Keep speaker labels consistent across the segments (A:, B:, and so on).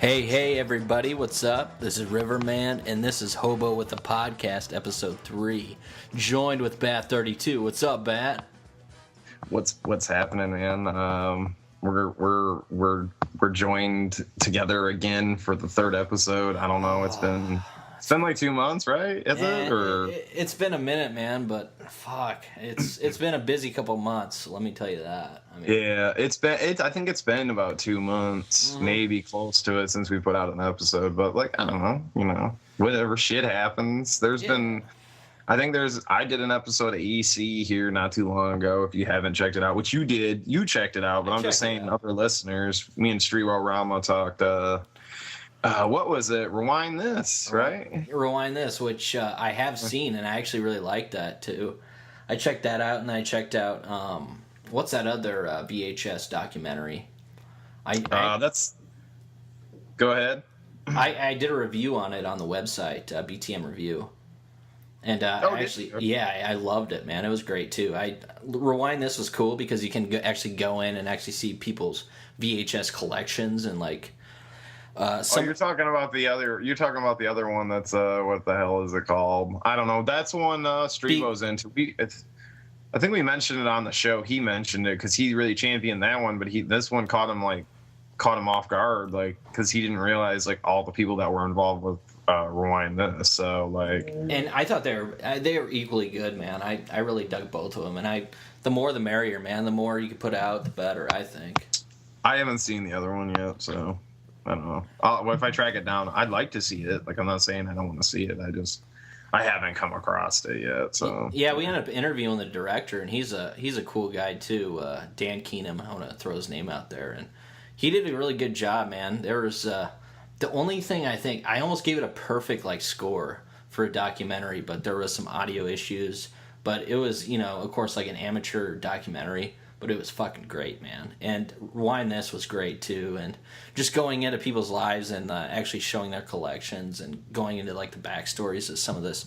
A: Hey, everybody, what's up? This is Riverman, and this is Hobo with the Podcast, episode 3. Joined with Bat32. What's up, Bat?
B: What's happening, man? We're joined together again for the third episode. I don't know. It's been like 2 months, right?
A: It's been a minute, man, but fuck, it's been a busy couple months. Let me tell you that.
B: I think it's been about 2 months, maybe close to it, since we put out an episode. But like, I don't know, whatever shit happens. I did an episode of EC here not too long ago. If you haven't checked it out, which you did, you checked it out. But I'm just saying, other listeners, me and Streetwell Rama talked. What was it? Rewind This, right?
A: Rewind This, which I have seen, and I actually really like that too. I checked that out, and I checked out what's that other VHS documentary?
B: Go ahead.
A: I did a review on it on the website, BTM Review. And I loved it, man. It was great too. Rewind This was cool because you can actually go in and actually see people's VHS collections and like.
B: You're talking about the other. You're talking about the other one. That's what the hell is it called? I don't know. That's one Strevo's into. I think we mentioned it on the show. He mentioned it because he really championed that one, but this one caught him off guard, like, because he didn't realize like all the people that were involved with Rewind This. So like,
A: and I thought they were equally good, man. I really dug both of them, and the more the merrier, man. The more you can put out, the better, I think.
B: I haven't seen the other one yet, so I don't know. If I track it down, I'd like to see it. Like, I'm not saying I don't want to see it. I haven't come across it yet. So
A: yeah, we ended up interviewing the director, and he's a cool guy too. Dan Keenum. I want to throw his name out there, and he did a really good job, man. There was the only thing I think I almost gave it a perfect like score for a documentary, but there was some audio issues. But it was, of course, like an amateur documentary. But it was fucking great, man. And Rewind This was great too, and just going into people's lives and actually showing their collections and going into like the backstories of some of this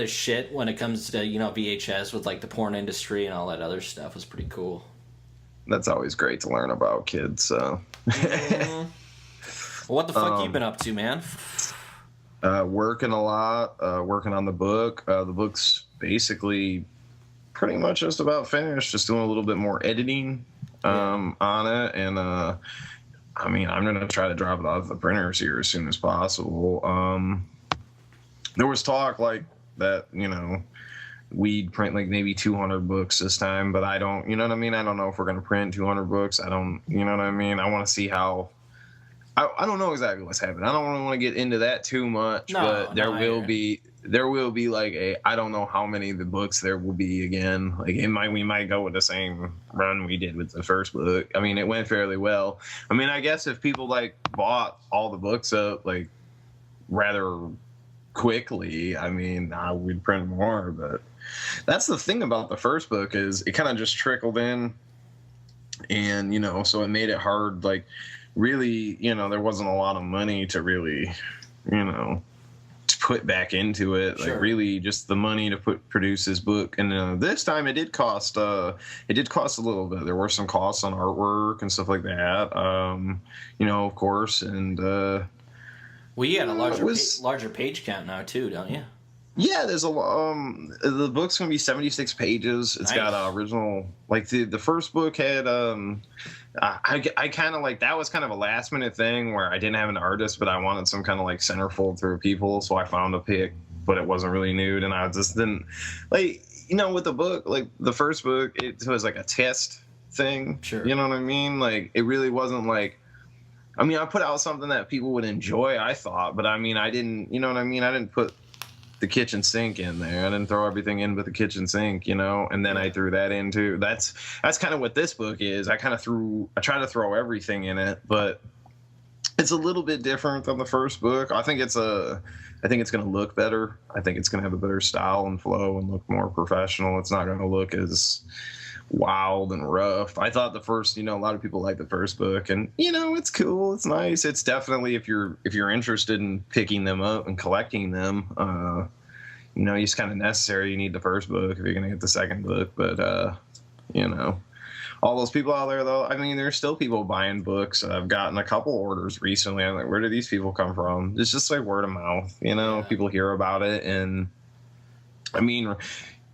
A: shit when it comes to VHS with like the porn industry and all that other stuff was pretty cool.
B: That's always great to learn about, kids. So,
A: Well, what the fuck you been up to, man?
B: Working a lot. Working on the book. The book's basically pretty much just about finished, just doing a little bit more editing on it, and I'm gonna try to drop it off the printers here as soon as possible. There was talk like that, we'd print like maybe 200 books this time, but I don't, I don't know if we're gonna print 200 books. I don't, I want to see how. I don't know exactly what's happening. I don't really want to get into that too much, but there will be like I don't know how many of the books there will be again. Like we might go with the same run we did with the first book. I mean, it went fairly well. I mean, I guess if people like bought all the books up like rather quickly, we'd print more. But that's the thing about the first book is it kind of just trickled in, and so it made it hard. Like, really, there wasn't a lot of money to really, to put back into it. Sure. Like, really just the money to produce this book. And this time it did cost a little bit. There were some costs on artwork and stuff like that, of course. And
A: well, you got a larger page count now too, don't you?
B: Yeah, there's the book's gonna be 76 pages. It's got original, like the first book had I kind of like, that was kind of a last minute thing where I didn't have an artist, but I wanted some kind of like centerfold through people, so I found a pick, but it wasn't really nude, and I just didn't like, with the book, like the first book, it was like a test thing.
A: Sure.
B: You know what I mean? Like, it really wasn't like, I put out something that people would enjoy, I thought, but I didn't, I didn't put the kitchen sink in there. I didn't throw everything in but the kitchen sink, and then I threw that in too. That's kind of what this book is. I try to throw everything in it, but it's a little bit different than the first book. I think it's going to look better. I think it's going to have a better style and flow and look more professional. It's not going to look as wild and rough. I thought the first, a lot of people like the first book, and it's cool, it's nice. It's definitely, if you're interested in picking them up and collecting them, it's kind of necessary. You need the first book if you're gonna get the second book. But all those people out there, though, I mean, there's still people buying books. I've gotten a couple orders recently. I'm like, where do these people come from? It's just like word of mouth, you know.
A: Yeah.
B: People hear about it, and I mean,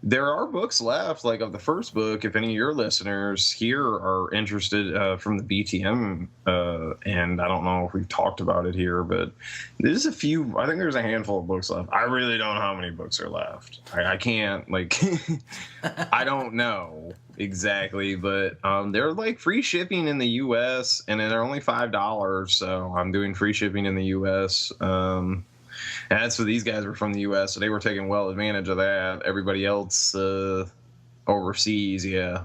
B: there are books left, like of the first book. If any of your listeners here are interested from the BTM, and I don't know if we've talked about it here, but there's a few. I think there's a handful of books left. I really don't know how many books are left. I can't like. I don't know exactly, but they're like free shipping in the U.S. and they're only $5. So I'm doing free shipping in the U.S. And that's what these guys were from the U.S., so they were taking well advantage of that. Everybody else overseas, yeah.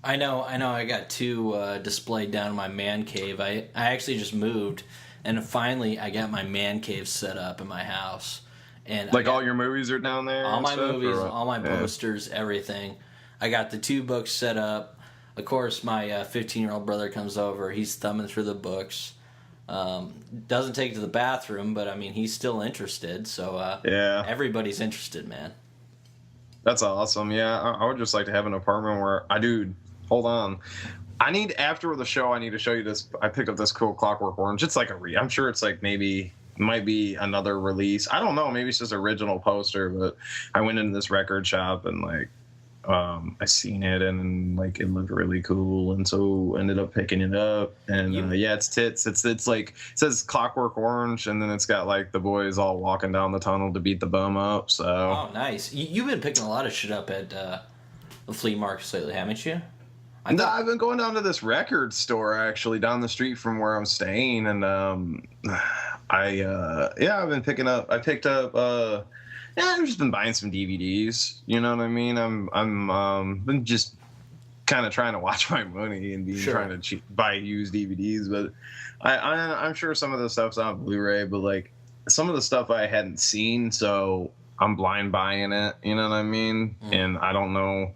A: I know. I got two displayed down in my man cave. I actually just moved, and finally I got my man cave set up in my house. And
B: like all your movies are down there?
A: All my
B: stuff,
A: movies, all my posters, everything. I got the 2 books set up. Of course, my 15-year-old brother comes over. He's thumbing through the books. Doesn't take it to the bathroom, but I mean, he's still interested. So everybody's interested, man.
B: That's awesome. Yeah, I would just like to have an apartment where hold on. After the show, I need to show you this. I picked up this cool Clockwork Orange. It's like I'm sure it's like might be another release. I don't know. Maybe it's just original poster, but I went into this record shop and like, I seen it and like it looked really cool, and so ended up picking it up. And it's tits. It's like it says Clockwork Orange, and then it's got like the boys all walking down the tunnel to beat the bum up. So
A: nice. You've been picking a lot of shit up at the flea markets lately, haven't you?
B: I've been going down to this record store actually down the street from where I'm staying, and I've been picking up. I picked up. I've just been buying some DVDs. You know what I mean? I'm been just kind of trying to watch my money and trying to buy used DVDs. But I'm sure some of the stuff's on Blu-ray, but like some of the stuff I hadn't seen, so I'm blind buying it. You know what I mean? And I don't know.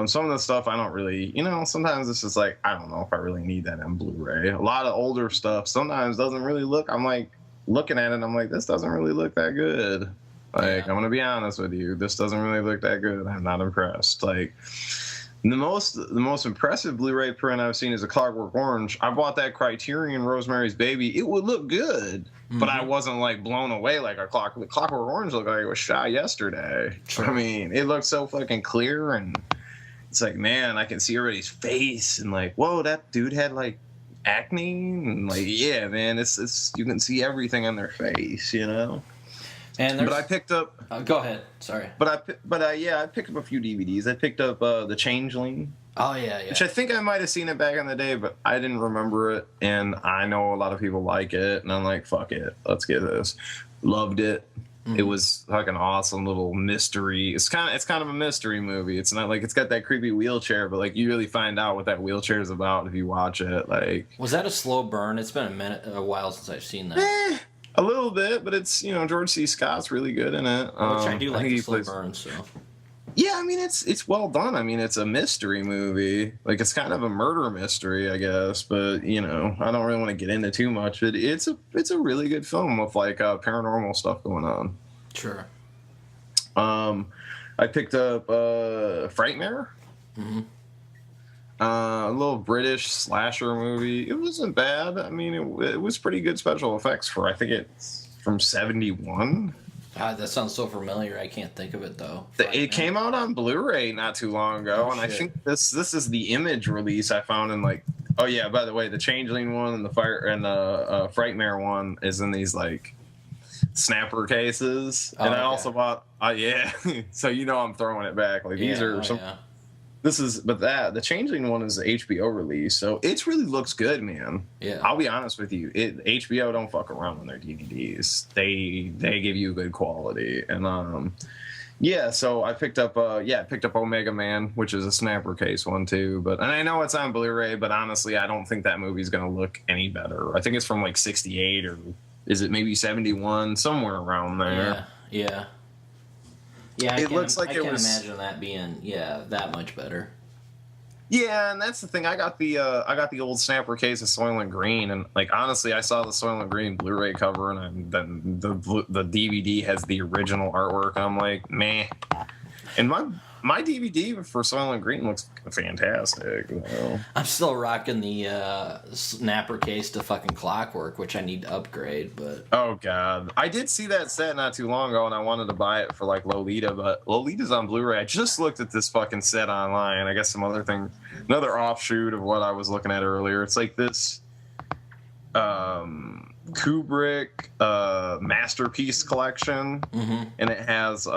B: Some of the stuff I don't really, sometimes it's just like, I don't know if I really need that on Blu-ray. A lot of older stuff sometimes doesn't really look, I'm like looking at it and I'm like, this doesn't really look that good. Like, I'm going to be honest with you, this doesn't really look that good. I'm not impressed. Like, the most impressive Blu-ray print I've seen is a Clockwork Orange. I bought that Criterion Rosemary's Baby. It would look good, but I wasn't like blown away like Clockwork Orange looked like it was shot yesterday. Sure. I mean, it looked so fucking clear, and it's like, man, I can see everybody's face, and like, whoa, that dude had like acne, and like, yeah, man, it's you can see everything on their face, But I picked up.
A: Go ahead. Sorry.
B: I picked up a few DVDs. I picked up The Changeling.
A: Oh yeah.
B: Which I think I might have seen it back in the day, but I didn't remember it. And I know a lot of people like it, and I'm like, fuck it, let's get this. Loved it. It was like an awesome little mystery. It's kind of a mystery movie. It's not like it's got that creepy wheelchair, but like you really find out what that wheelchair is about if you watch it. Like,
A: was that a slow burn? It's been a while since I've seen that.
B: A little bit, but it's George C. Scott's really good in it.
A: Which I do like the slow burn. So
B: yeah, I mean it's well done. I mean it's a mystery movie, like it's kind of a murder mystery, I guess. But I don't really want to get into too much. But it's a really good film with like paranormal stuff going on.
A: Sure.
B: I picked up Frightmare. A little British slasher movie. It wasn't bad. I mean, it was pretty good special effects for, I think it's from 1971.
A: That sounds so familiar. I can't think of it though.
B: It came out on Blu-ray not too long ago, and shit. I think this is the Image release I found in like. Oh yeah, by the way, the Changeling one and the Frightmare one is in these like snapper cases, and I also bought. So I'm throwing it back. Like these are some. Yeah. The Changeling one is the HBO release, so it really looks good, man. Yeah, I'll be honest with you. HBO don't fuck around on their DVDs. They give you good quality, and so I picked up Omega Man, which is a snapper case one too. And I know it's on Blu-ray, but honestly, I don't think that movie's gonna look any better. I think it's from like '68 or is it maybe '71, somewhere around there.
A: Yeah. Yeah, I can't imagine that being that much better.
B: Yeah, and that's the thing. I got the old snapper case of Soylent Green, and like honestly, I saw the Soylent Green Blu-ray cover, and then the DVD has the original artwork. And I'm like, meh. And my DVD for Soylent Green looks fantastic.
A: I'm still rocking the snapper case to fucking Clockwork, which I need to upgrade. But
B: oh god, I did see that set not too long ago, and I wanted to buy it for like Lolita, but Lolita's on Blu-ray. I just looked at this fucking set online. I guess some other thing, another offshoot of what I was looking at earlier. It's like this Kubrick masterpiece collection, and it has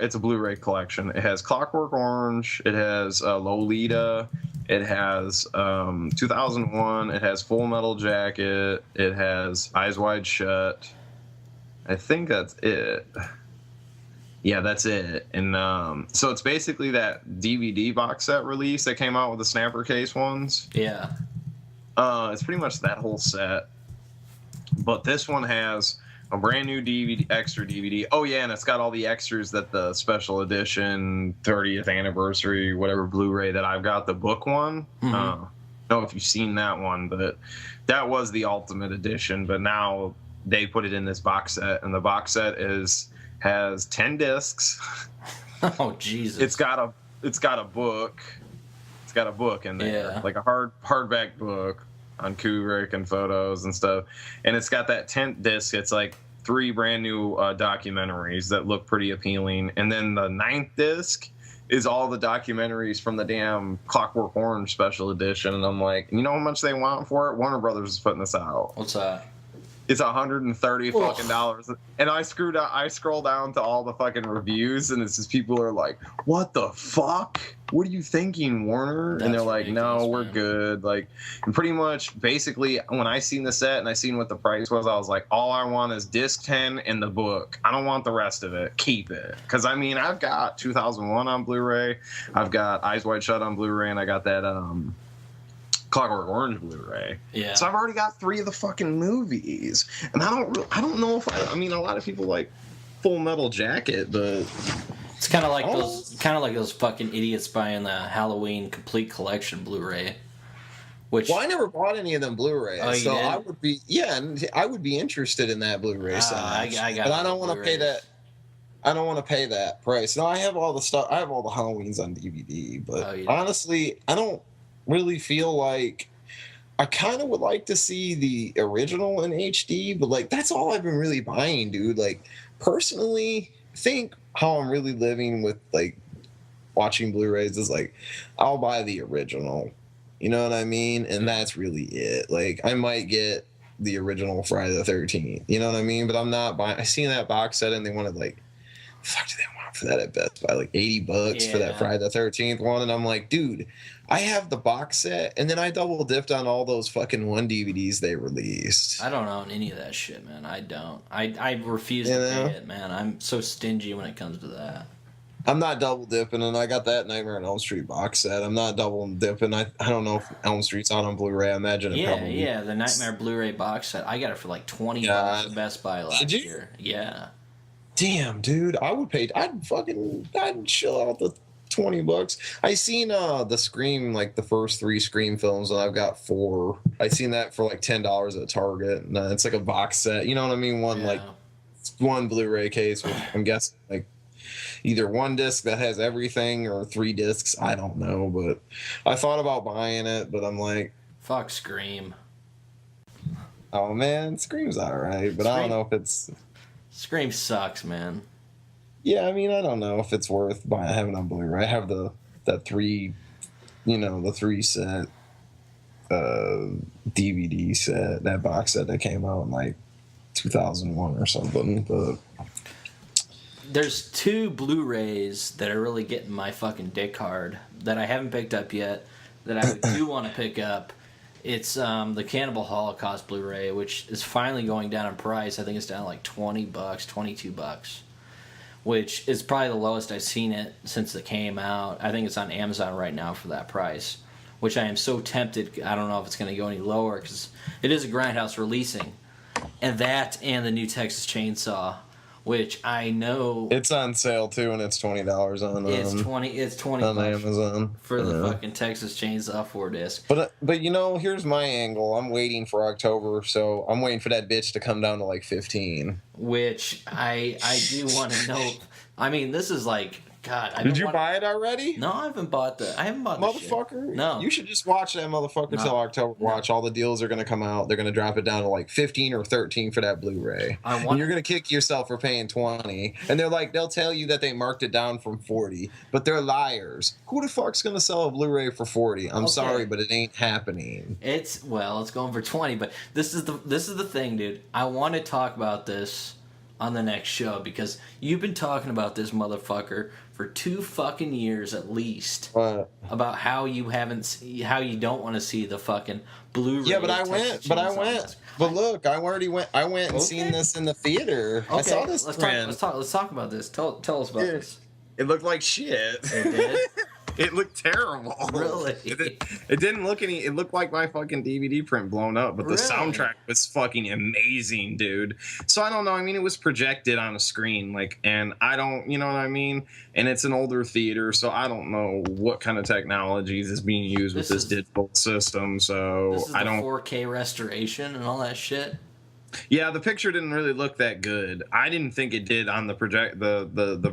B: it's a Blu-ray collection. It has Clockwork Orange, it has Lolita, it has 2001, it has Full Metal Jacket, it has Eyes Wide Shut. I think that's it. Yeah, that's it. And so it's basically that DVD box set release that came out with the snapper case ones.
A: Yeah.
B: It's pretty much that whole set. But this one has a brand new DVD, extra DVD. Oh, yeah, and it's got all the extras that the special edition 30th anniversary, whatever Blu-ray that I've got, the book one. I don't know if you've seen that one, but that was the ultimate edition. But now they put it in this box set, and the box set has 10 discs.
A: Oh, Jesus.
B: It's got a book. It's got a book in there, like a hardback book on Kubrick and photos and stuff. And it's got that 10th disc. It's like 3 brand new documentaries that look pretty appealing. And then the 9th disc is all the documentaries from the damn Clockwork Orange special edition. And I'm like, you know how much they want for it? Warner Brothers is putting this out.
A: What's that?
B: It's $130 fucking dollars. And I scroll down to all the fucking reviews, and it's just people are like, what the fuck? What are you thinking, Warner? And they're like, no, we're good. Like, and pretty much, basically, when I seen the set and I seen what the price was, I was like, all I want is disc 10 and the book. I don't want the rest of it. Keep it. Because, I mean, I've got 2001 on Blu-ray. I've got Eyes Wide Shut on Blu-ray, and I got that Clockwork Orange Blu-ray.
A: Yeah.
B: So I've already got 3 of the fucking movies, and I don't know if I mean, a lot of people like Full Metal Jacket, but
A: it's kind of like those fucking idiots buying the Halloween complete collection Blu-ray. Which,
C: well, I never bought any of them Blu-rays,
A: oh,
C: so
A: did?
C: I would be interested in that Blu-ray size.
A: I got
C: but I don't want to pay that. I don't want to pay that price. No, I have all the stuff. I have all the Halloweens on DVD, but honestly, I don't really feel like I kind of would like to see the original in HD, but like that's all I've been really buying, dude. Like personally, I think how I'm really living with like watching Blu-rays is like I'll buy the original, you know what I mean? And that's really it. Like I might get the original Friday the 13th, you know what I mean? But I'm not buying. I seen that box set and they wanted like, fuck, do they want for that at Best Buy? Like $80 for that Friday the 13th one, and I'm like, dude, I have the box set, and then I double dipped on all those fucking 1 DVDs they released.
A: I don't own any of that shit, man. I don't. I refuse to pay it, man. I'm so stingy when it comes to that.
C: I'm not double dipping, and I got that Nightmare on Elm Street box set. I'm not double dipping. I don't know if Elm Street's out on Blu-ray. I imagine it probably.
A: Yeah, the Nightmare Blu-ray box set. I got it for like $20 at Best Buy last year. Yeah.
C: Damn, dude, I'd chill out the $20. I seen the Scream, like the first 3 Scream films, and I've got 4. I seen that for like $10 at Target, and it's like a box set. You know what I mean? One Blu-ray case with, I'm guessing, like either 1 disc that has everything or 3 discs. I don't know, but I thought about buying it, but I'm like,
A: fuck Scream.
C: Oh man, Scream's alright, but I don't know if it's.
A: Scream sucks, man.
C: Yeah, I mean, I don't know if it's worth having on Blu-ray. I have the 3 set DVD set, that box set that came out in like 2001 or something. But
A: there's 2 Blu-rays that are really getting my fucking dick hard that I haven't picked up yet that I do want to pick up. It's the Cannibal Holocaust Blu-ray, which is finally going down in price. I think it's down like $20, $22, which is probably the lowest I've seen it since it came out. I think it's on Amazon right now for that price, which I am so tempted. I don't know if it's going to go any lower because it is a Grindhouse releasing. And that and the new Texas Chainsaw, which I know
C: it's on sale too, and it's $20 on
A: it's $20
C: on Amazon
A: for the fucking Texas Chainsaw 4-disc.
C: But you know, here's my angle. I'm waiting for October, so I'm waiting for that bitch to come down to like 15.
A: Which I do want to know. I mean, this is like God,
C: did you buy it already?
A: No, I haven't bought the.
C: Motherfucker.
A: Shit. No,
C: you should just watch that motherfucker till October. Watch all the deals are gonna come out. They're gonna drop it down to like 15 or 13 for that Blu-ray. And you're gonna kick yourself for paying 20. And they'll tell you that they marked it down from 40, but they're liars. Who the fuck's gonna sell a Blu-ray for 40? I'm sorry, but it ain't happening.
A: It's going for 20. But this is the thing, dude. I want to talk about this on the next show because you've been talking about this motherfucker for 2 fucking years at least about how you don't want to see the fucking Blu-ray.
C: Yeah, but I went. But look, I went and seen this in the theater. Okay, I saw this.
A: Let's talk about this. Tell us about this.
C: It looked like shit.
A: It did.
C: It looked terrible.
A: Really?
C: It didn't look any. It looked like my fucking DVD print blown up, but the soundtrack was fucking amazing, dude. So I don't know. I mean, it was projected on a screen, and I don't, you know what I mean? And it's an older theater, so I don't know what kind of technologies is being used with this digital system. So
A: this is
C: I don't.
A: 4K restoration and all that shit.
C: Yeah, the picture didn't really look that good. I didn't think it did on the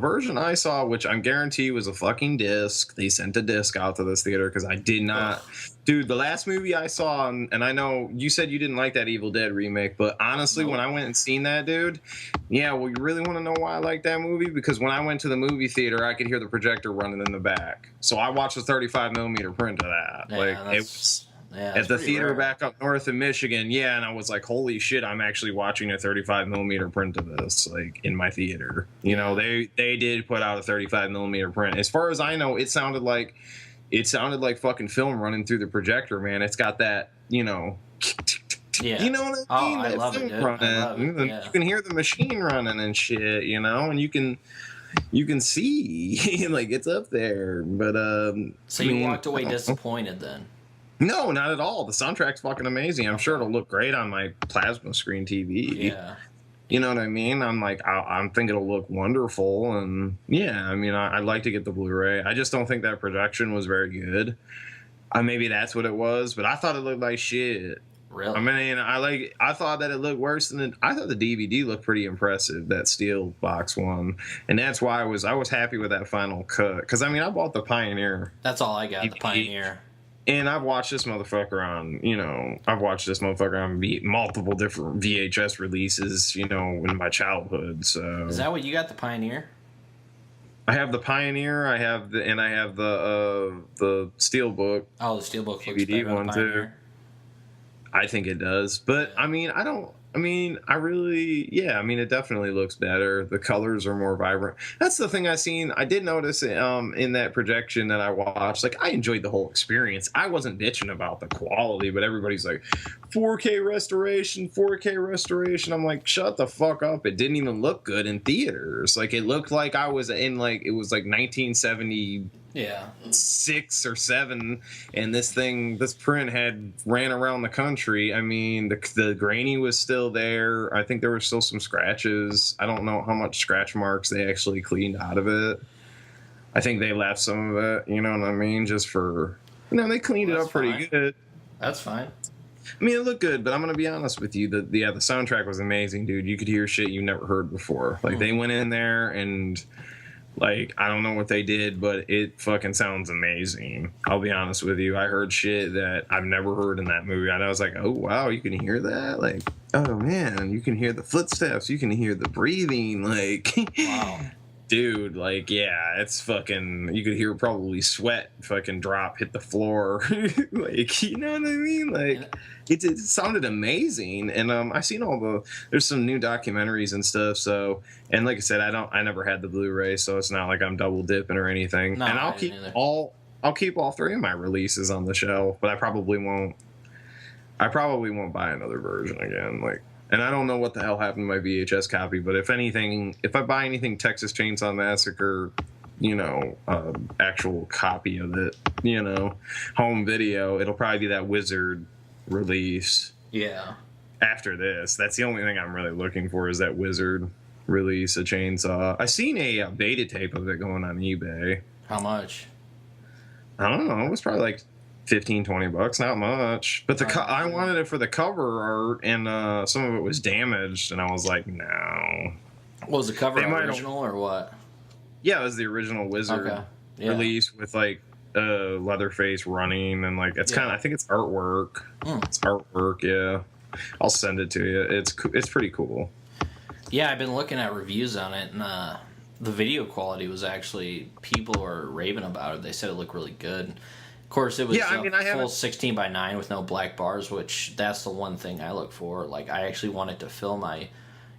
C: version I saw, which I'm guarantee was a fucking disc. They sent a disc out to this theater because I did not. Dude, the last movie I saw, and I know you said you didn't like that Evil Dead remake, but honestly, when I went and seen that, dude, yeah, well, you really want to know why I like that movie? Because when I went to the movie theater, I could hear the projector running in the back. So I watched a 35 millimeter print of that.
A: Yeah,
C: it was. Yeah, at the theater back up north in Michigan, and I was like, holy shit, I'm actually watching a 35 millimeter print of this, in my theater. You know, they did put out a 35 millimeter print. As far as I know, it sounded like fucking film running through the projector, man. It's got that, you know, you know what I mean?
A: I love it, dude.
C: You can hear the machine running and shit, you know, and you can see, it's up there. But
A: so you walked away disappointed then?
C: No, not at all. The soundtrack's fucking amazing. I'm sure it'll look great on my plasma screen TV.
A: Yeah.
C: You know what I mean? I'm thinking it'll look wonderful. And yeah, I mean, I'd like to get the Blu-ray. I just don't think that projection was very good. Maybe that's what it was, but I thought it looked like shit.
A: Really?
C: I mean, I thought that it looked worse than I thought the DVD looked pretty impressive, that steel box one. And that's why I was happy with that final cut. Because, I mean, I bought the Pioneer.
A: That's all I got, DVD. The Pioneer.
C: And I've watched this motherfucker on, multiple different VHS releases, in my childhood. So
A: is that what you got, the Pioneer?
C: I have the Pioneer. I have the Steelbook.
A: Oh, the Steelbook
C: DVD one too. I think it does, but I mean, it definitely looks better. The colors are more vibrant. That's the thing I seen. I did notice in that projection that I watched, I enjoyed the whole experience. I wasn't bitching about the quality, but everybody's like, 4K restoration. I'm like, shut the fuck up. It didn't even look good in theaters. It looked like I was in it was 1970. Yeah, 6 or 7, and this print had ran around the country. I mean, the grainy was still there. I think there were still some scratches. I don't know how much scratch marks they actually cleaned out of it. I think they left some of it, you know what I mean, just for, they cleaned it up pretty good.
A: That's fine.
C: I mean, it looked good, but I'm going to be honest with you. The soundtrack was amazing, dude. You could hear shit you never heard before. They went in there and... I don't know what they did, but it fucking sounds amazing. I'll be honest with you. I heard shit that I've never heard in that movie. And I was like, oh, wow, you can hear that? Oh, man, you can hear the footsteps. You can hear the breathing.
A: Wow.
C: Dude, yeah, it's fucking... You could hear probably sweat fucking hit the floor. You know what I mean? It sounded amazing. And I seen there's some new documentaries and stuff, so... And like I said, I never had the Blu-ray, so it's not like I'm double dipping or anything.
A: No,
C: and I'll keep all 3 of my releases on the shelf, but I probably won't buy another version again. And I don't know what the hell happened to my VHS copy, but if I buy anything Texas Chainsaw Massacre, actual copy of it, home video, it'll probably be that Wizard release.
A: Yeah.
C: After this, that's the only thing I'm really looking for is that Wizard release, a Chainsaw. I seen a beta tape of it going on eBay.
A: How much?
C: I don't know. It was probably $15-$20, not much. But I wanted it for the cover art, and some of it was damaged, and I was like, no.
A: Was the cover original or what?
B: Yeah, it was the original Wizard release with like Leatherface running and like it's kind of I think it's artwork. It's artwork, yeah. I'll send it to you. It's pretty cool.
A: Yeah, I've been looking at reviews on it, and the video quality was actually people were raving about it. They said it looked really good. Of course, it was full 16:9 with no black bars, which that's the one thing I look for. Like, I actually wanted to fill my,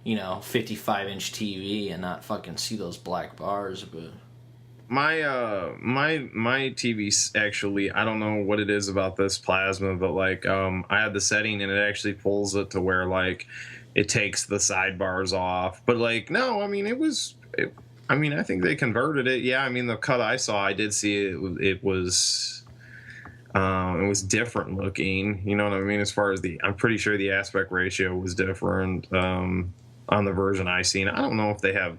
A: 55-inch TV and not fucking see those black bars. But
B: my TV actually, I don't know what it is about this plasma, but like I had the setting and it actually pulls it to where like it takes the sidebars off. But like no, I mean I think they converted it. Yeah, I mean the cut I saw, I did see it was different looking. You know what I mean? As far as I'm pretty sure the aspect ratio was different on the version I seen. I don't know if they have.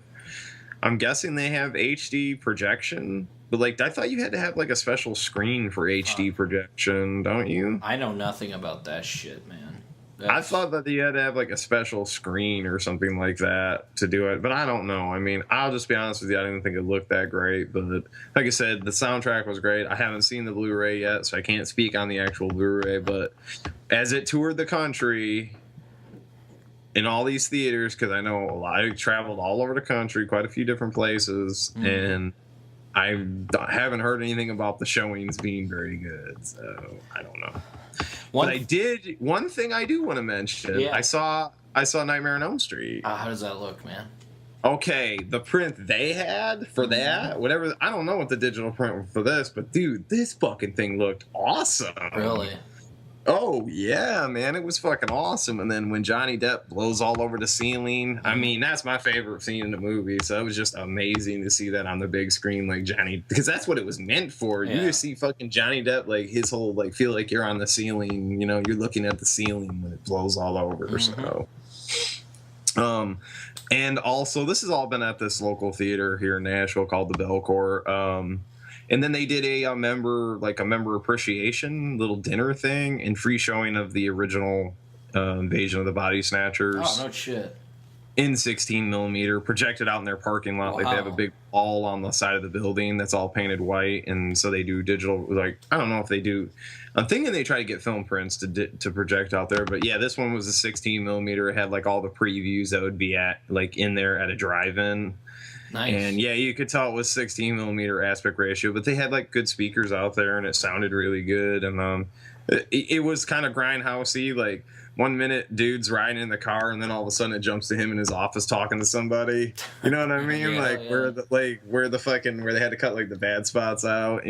B: I'm guessing they have HD projection, but like I thought you had to have like a special screen for HD projection, don't you?
A: I know nothing about that shit, man.
B: I thought that you had to have like a special screen or something like that to do it, but I don't know. I mean, I'll just be honest with you, I didn't think it looked that great, but like I said, the soundtrack was great. I haven't seen the Blu-ray yet, so I can't speak on the actual Blu-ray, but as it toured the country in all these theaters, because I know I traveled all over the country, quite a few different places, and I haven't heard anything about the showings being very good, so I don't know. One thing I do want to mention. Yeah. I saw Nightmare on Elm Street.
A: How does that look, man?
B: Okay, the print they had for that, whatever. I don't know what the digital print for this, but dude, this fucking thing looked awesome.
A: Really?
B: Oh yeah, man, it was fucking awesome. And then when Johnny Depp blows all over the ceiling, I mean, that's my favorite scene in the movie. So it was just amazing to see that on the big screen, like Johnny, because that's what it was meant for. Yeah. You just see fucking Johnny Depp, like his whole, like feel like you're on the ceiling. You're looking at the ceiling when it blows all over. So, and also this has all been at this local theater here in Nashville called the Belcourt. And then they did a member appreciation little dinner thing and free showing of the original Invasion of the Body Snatchers.
A: Oh, no shit.
B: In 16 millimeter, projected out in their parking lot. Wow. Like they have a big wall on the side of the building that's all painted white, and so they do digital. Like I don't know if they do. I'm thinking they try to get film prints to project out there, but yeah, this one was a 16 millimeter. It had like all the previews that would be at like in there at a drive-in.
A: Nice.
B: And yeah, you could tell it was 16 millimeter aspect ratio, but they had like good speakers out there and it sounded really good. And it was kind of grindhousey. Like 1 minute dude's riding in the car and then all of a sudden it jumps to him in his office talking to somebody. You know what I mean? Where they had to cut like the bad spots out,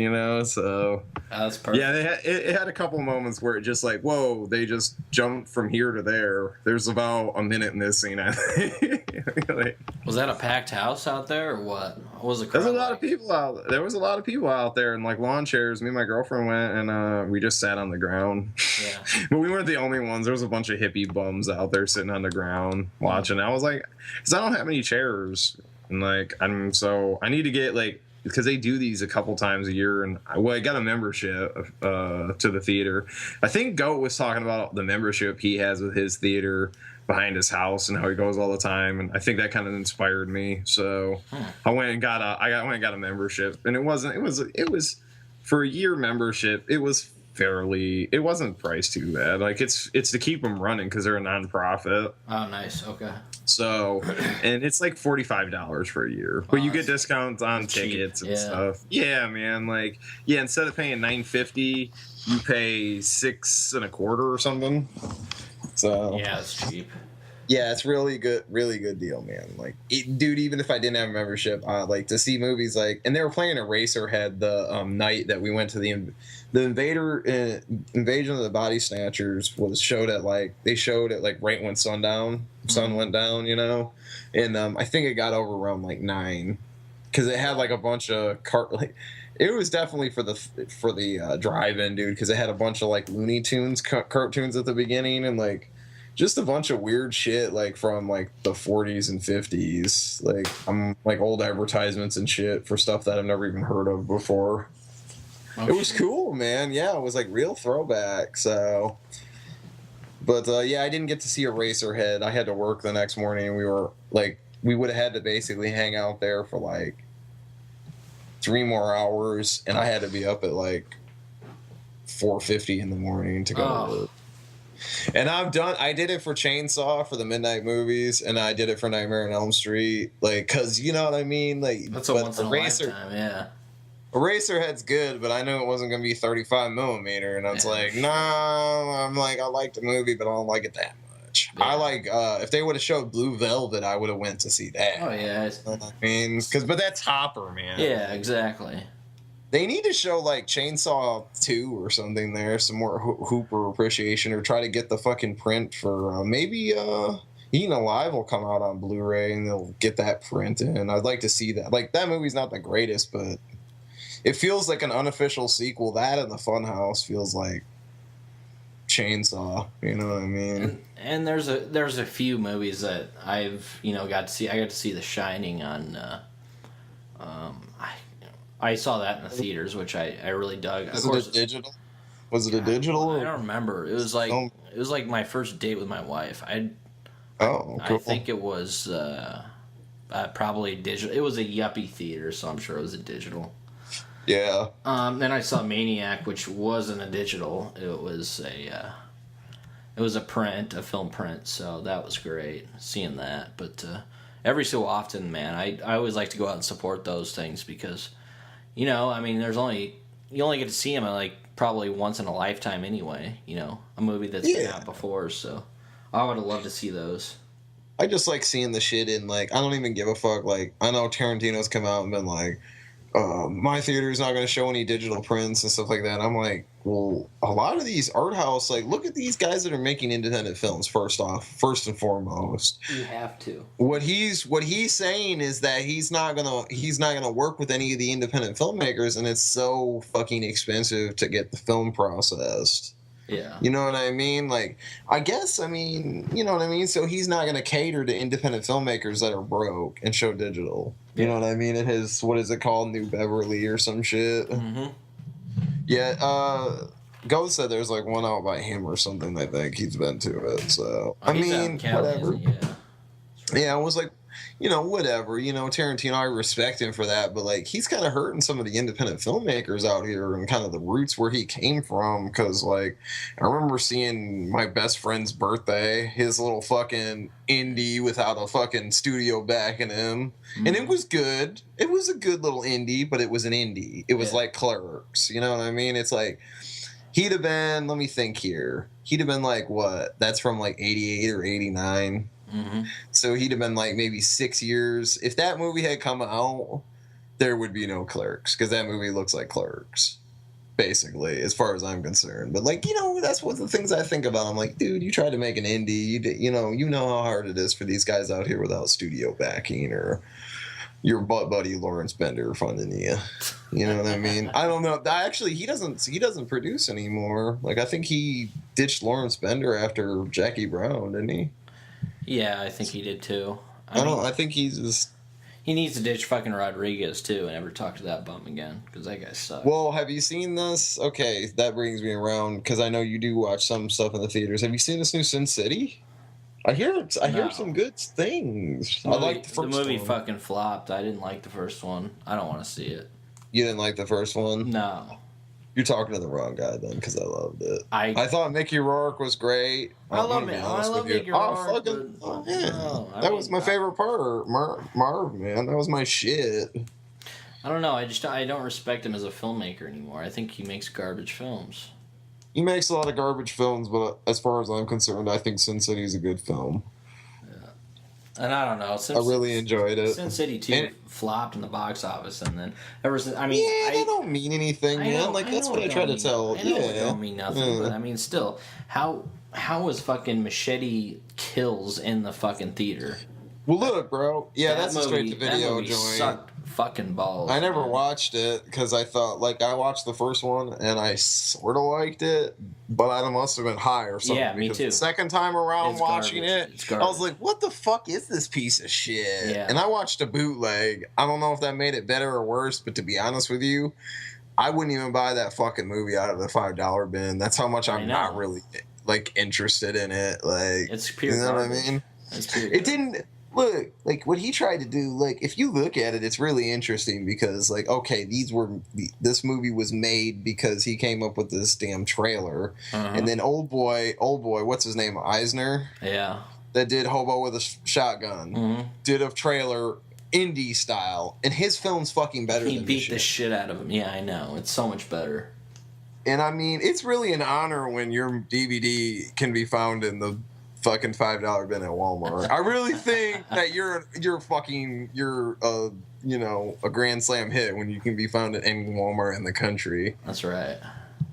B: so
A: that's perfect.
B: Yeah, it had a couple moments where it just like, whoa, they just jumped from here to there. There's about a minute missing, I think.
A: Was that a packed house out there or what? What was it?
B: There was a lot of people out. There was a lot of people out there and like lawn chairs. Me and my girlfriend went and we just sat on the ground. Yeah. But we weren't the only ones. There was a bunch of hippie bums out there sitting on the ground watching. I was like, because I don't have any chairs, and like I need to get like, because they do these a couple times a year, and I got a membership to the theater. I think Goat was talking about the membership he has with his theater behind his house and how he goes all the time, and I think that kind of inspired me. So I went and got a membership, and it was for a year membership. It wasn't priced too bad. Like it's to keep them running because they're a nonprofit.
A: Oh, nice. Okay.
B: So, and it's like $45 for a year, but you get discounts on tickets and stuff. Yeah, man. Like, yeah, instead of paying $9.50, you pay $6.25 or something. So
A: yeah, it's cheap.
C: Yeah, it's really good deal, man. Like, dude, even if I didn't have a membership, like to see movies like, and they were playing Eraserhead the night that we went to the Invasion of the Body Snatchers was showed at like right when sun went down, and I think it got over around like 9 because it had like a bunch of it was definitely for the drive-in, dude, because it had a bunch of like Looney Tunes cartoons at the beginning and like just a bunch of weird shit like from like the 40s and 50s, like old advertisements and shit for stuff that I've never even heard of before. Oh, it was cool, man. Yeah, it was like real throwback. So, but yeah, I didn't get to see Eraserhead. I had to work the next morning, and we would have had to basically hang out there for like 3 more hours, and I had to be up at like 4:50 in the morning to go to work. And I'm done. I did it for Chainsaw for the midnight movies, and I did it for Nightmare on Elm Street, like, cause you know what I mean. Like,
A: that's a once in a lifetime, yeah.
C: Eraserhead's good, but I knew it wasn't gonna be 35 millimeter, and I was like, nah. I'm like, I like the movie, but I don't like it that much. Yeah. I like if they would have showed Blue Velvet, I would have went to see that.
A: Oh yeah,
C: you know what I mean, but that's Hopper, man.
A: Yeah, exactly.
C: They need to show like Chainsaw 2 or something there, some more Hooper appreciation, or try to get the fucking print for maybe Eaten Alive will come out on Blu-ray and they'll get that print in. I'd like to see that. Like, that movie's not the greatest, but it feels like an unofficial sequel. That and the Funhouse feels like Chainsaw. You know what I mean?
A: And there's a few movies that I've got to see. I got to see The Shining on. I saw that in the theaters, which I really dug.
C: Is it a digital? Was it a digital?
A: I don't remember. It was like my first date with my wife.
C: Cool.
A: I think it was probably digital. It was a yuppie theater, so I'm sure it was a digital.
C: Yeah.
A: Then I saw Maniac, which wasn't a digital. It was a print, a film print. So that was great seeing that. But every so often, man, I always like to go out and support those things because. You only get to see them like probably once in a lifetime anyway. A movie that's been out before, so I would have loved to see those.
C: I just like seeing the shit in like I don't even give a fuck. Like I know Tarantino's come out and been like, my theater's not going to show any digital prints and stuff like that. I'm like, well, a lot of these art house, like, look at these guys that are making independent films. First and foremost,
A: you have to.
C: What he's saying is that he's not gonna work with any of the independent filmmakers, and it's so fucking expensive to get the film processed.
A: Yeah.
C: You know what I mean? Like, you know what I mean? So he's not going to cater to independent filmmakers that are broke and show digital. You know what I mean? It has, what is it called? New Beverly or some shit.
A: Mm-hmm.
C: Yeah, Ghost said there's like one out by him or something, I think. He's been to it, so. Whatever. Yeah, I was like, whatever. Tarantino, I respect him for that, but like he's kind of hurting some of the independent filmmakers out here and kind of the roots where he came from. Because like I remember seeing my best friend's birthday, his little fucking indie without a fucking studio backing him, and it was good. It was a good little indie, but it was an indie. It was like Clerks. You know what I mean? It's like he'd have been. Let me think here. He'd have been like what? That's from like 88 or 89.
A: Mm-hmm.
C: So he'd have been like maybe 6 years. If that movie had come out, there would be no Clerks because that movie looks like Clerks, basically, as far as I'm concerned. But like, that's one of the things I think about. I'm like, dude, you tried to make an indie. You know how hard it is for these guys out here without studio backing or your buddy Lawrence Bender funding you. You know what I mean? I don't know. Actually, he doesn't produce anymore. Like I think he ditched Lawrence Bender after Jackie Brown, didn't he?
A: Yeah, I think he did too.
C: I think he's just...
A: He needs to ditch fucking Rodriguez too and never talk to that bum again because that guy sucks.
C: Well, have you seen this? Okay, that brings me around because I know you do watch some stuff in the theaters. Have you seen this new Sin City? I hear some good things. I like the first one.
A: The movie fucking flopped. I didn't like the first one. I don't want to see it.
C: You didn't like the first one?
A: No.
C: You're talking to the wrong guy then, because I loved it. I thought Mickey Rourke was great.
A: I love Mickey Rourke.
C: That was my favorite part. Marv, man, that was my shit.
A: I don't know. I don't respect him as a filmmaker anymore. I think he makes garbage films.
C: He makes a lot of garbage films, but as far as I'm concerned, I think Sin City is a good film.
A: And I don't know.
C: I really enjoyed it.
A: Sin City 2 flopped in the box office, and then ever since,
C: they don't mean anything, man. Like that's what I try to tell.
A: I know it don't mean nothing, but I mean, still, how was fucking Machete Kills in the fucking theater?
C: Well, look, bro. Yeah, that's a straight to video joint.
A: Sucked fucking balls.
C: I never watched it because I thought, like, I watched the first one and I sort of liked it, but I must have been high or something.
A: Yeah, me too.
C: The second time around watching it, I was like, what the fuck is this piece of shit?
A: Yeah.
C: And I watched a bootleg. I don't know if that made it better or worse, but to be honest with you, I wouldn't even buy that fucking movie out of the $5 bin. That's how much I'm not really, like, interested in it. Like,
A: it's pure
C: you know
A: garbage.
C: What I mean?
A: It's pure
C: it didn't... look, like what he tried to do, like if you look at it, it's really interesting because like, okay, this movie was made because he came up with this damn trailer, and then old boy, what's his name, Eisner?
A: Yeah.
C: That did Hobo with a Shotgun, did a trailer indie style, and his film's fucking better than
A: he beat the shit out of him. Yeah, I know. It's so much better.
C: And I mean, it's really an honor when your DVD can be found in the fucking $5 bin at Walmart. I really think that you're a grand slam hit when you can be found at any Walmart in the country.
A: That's right.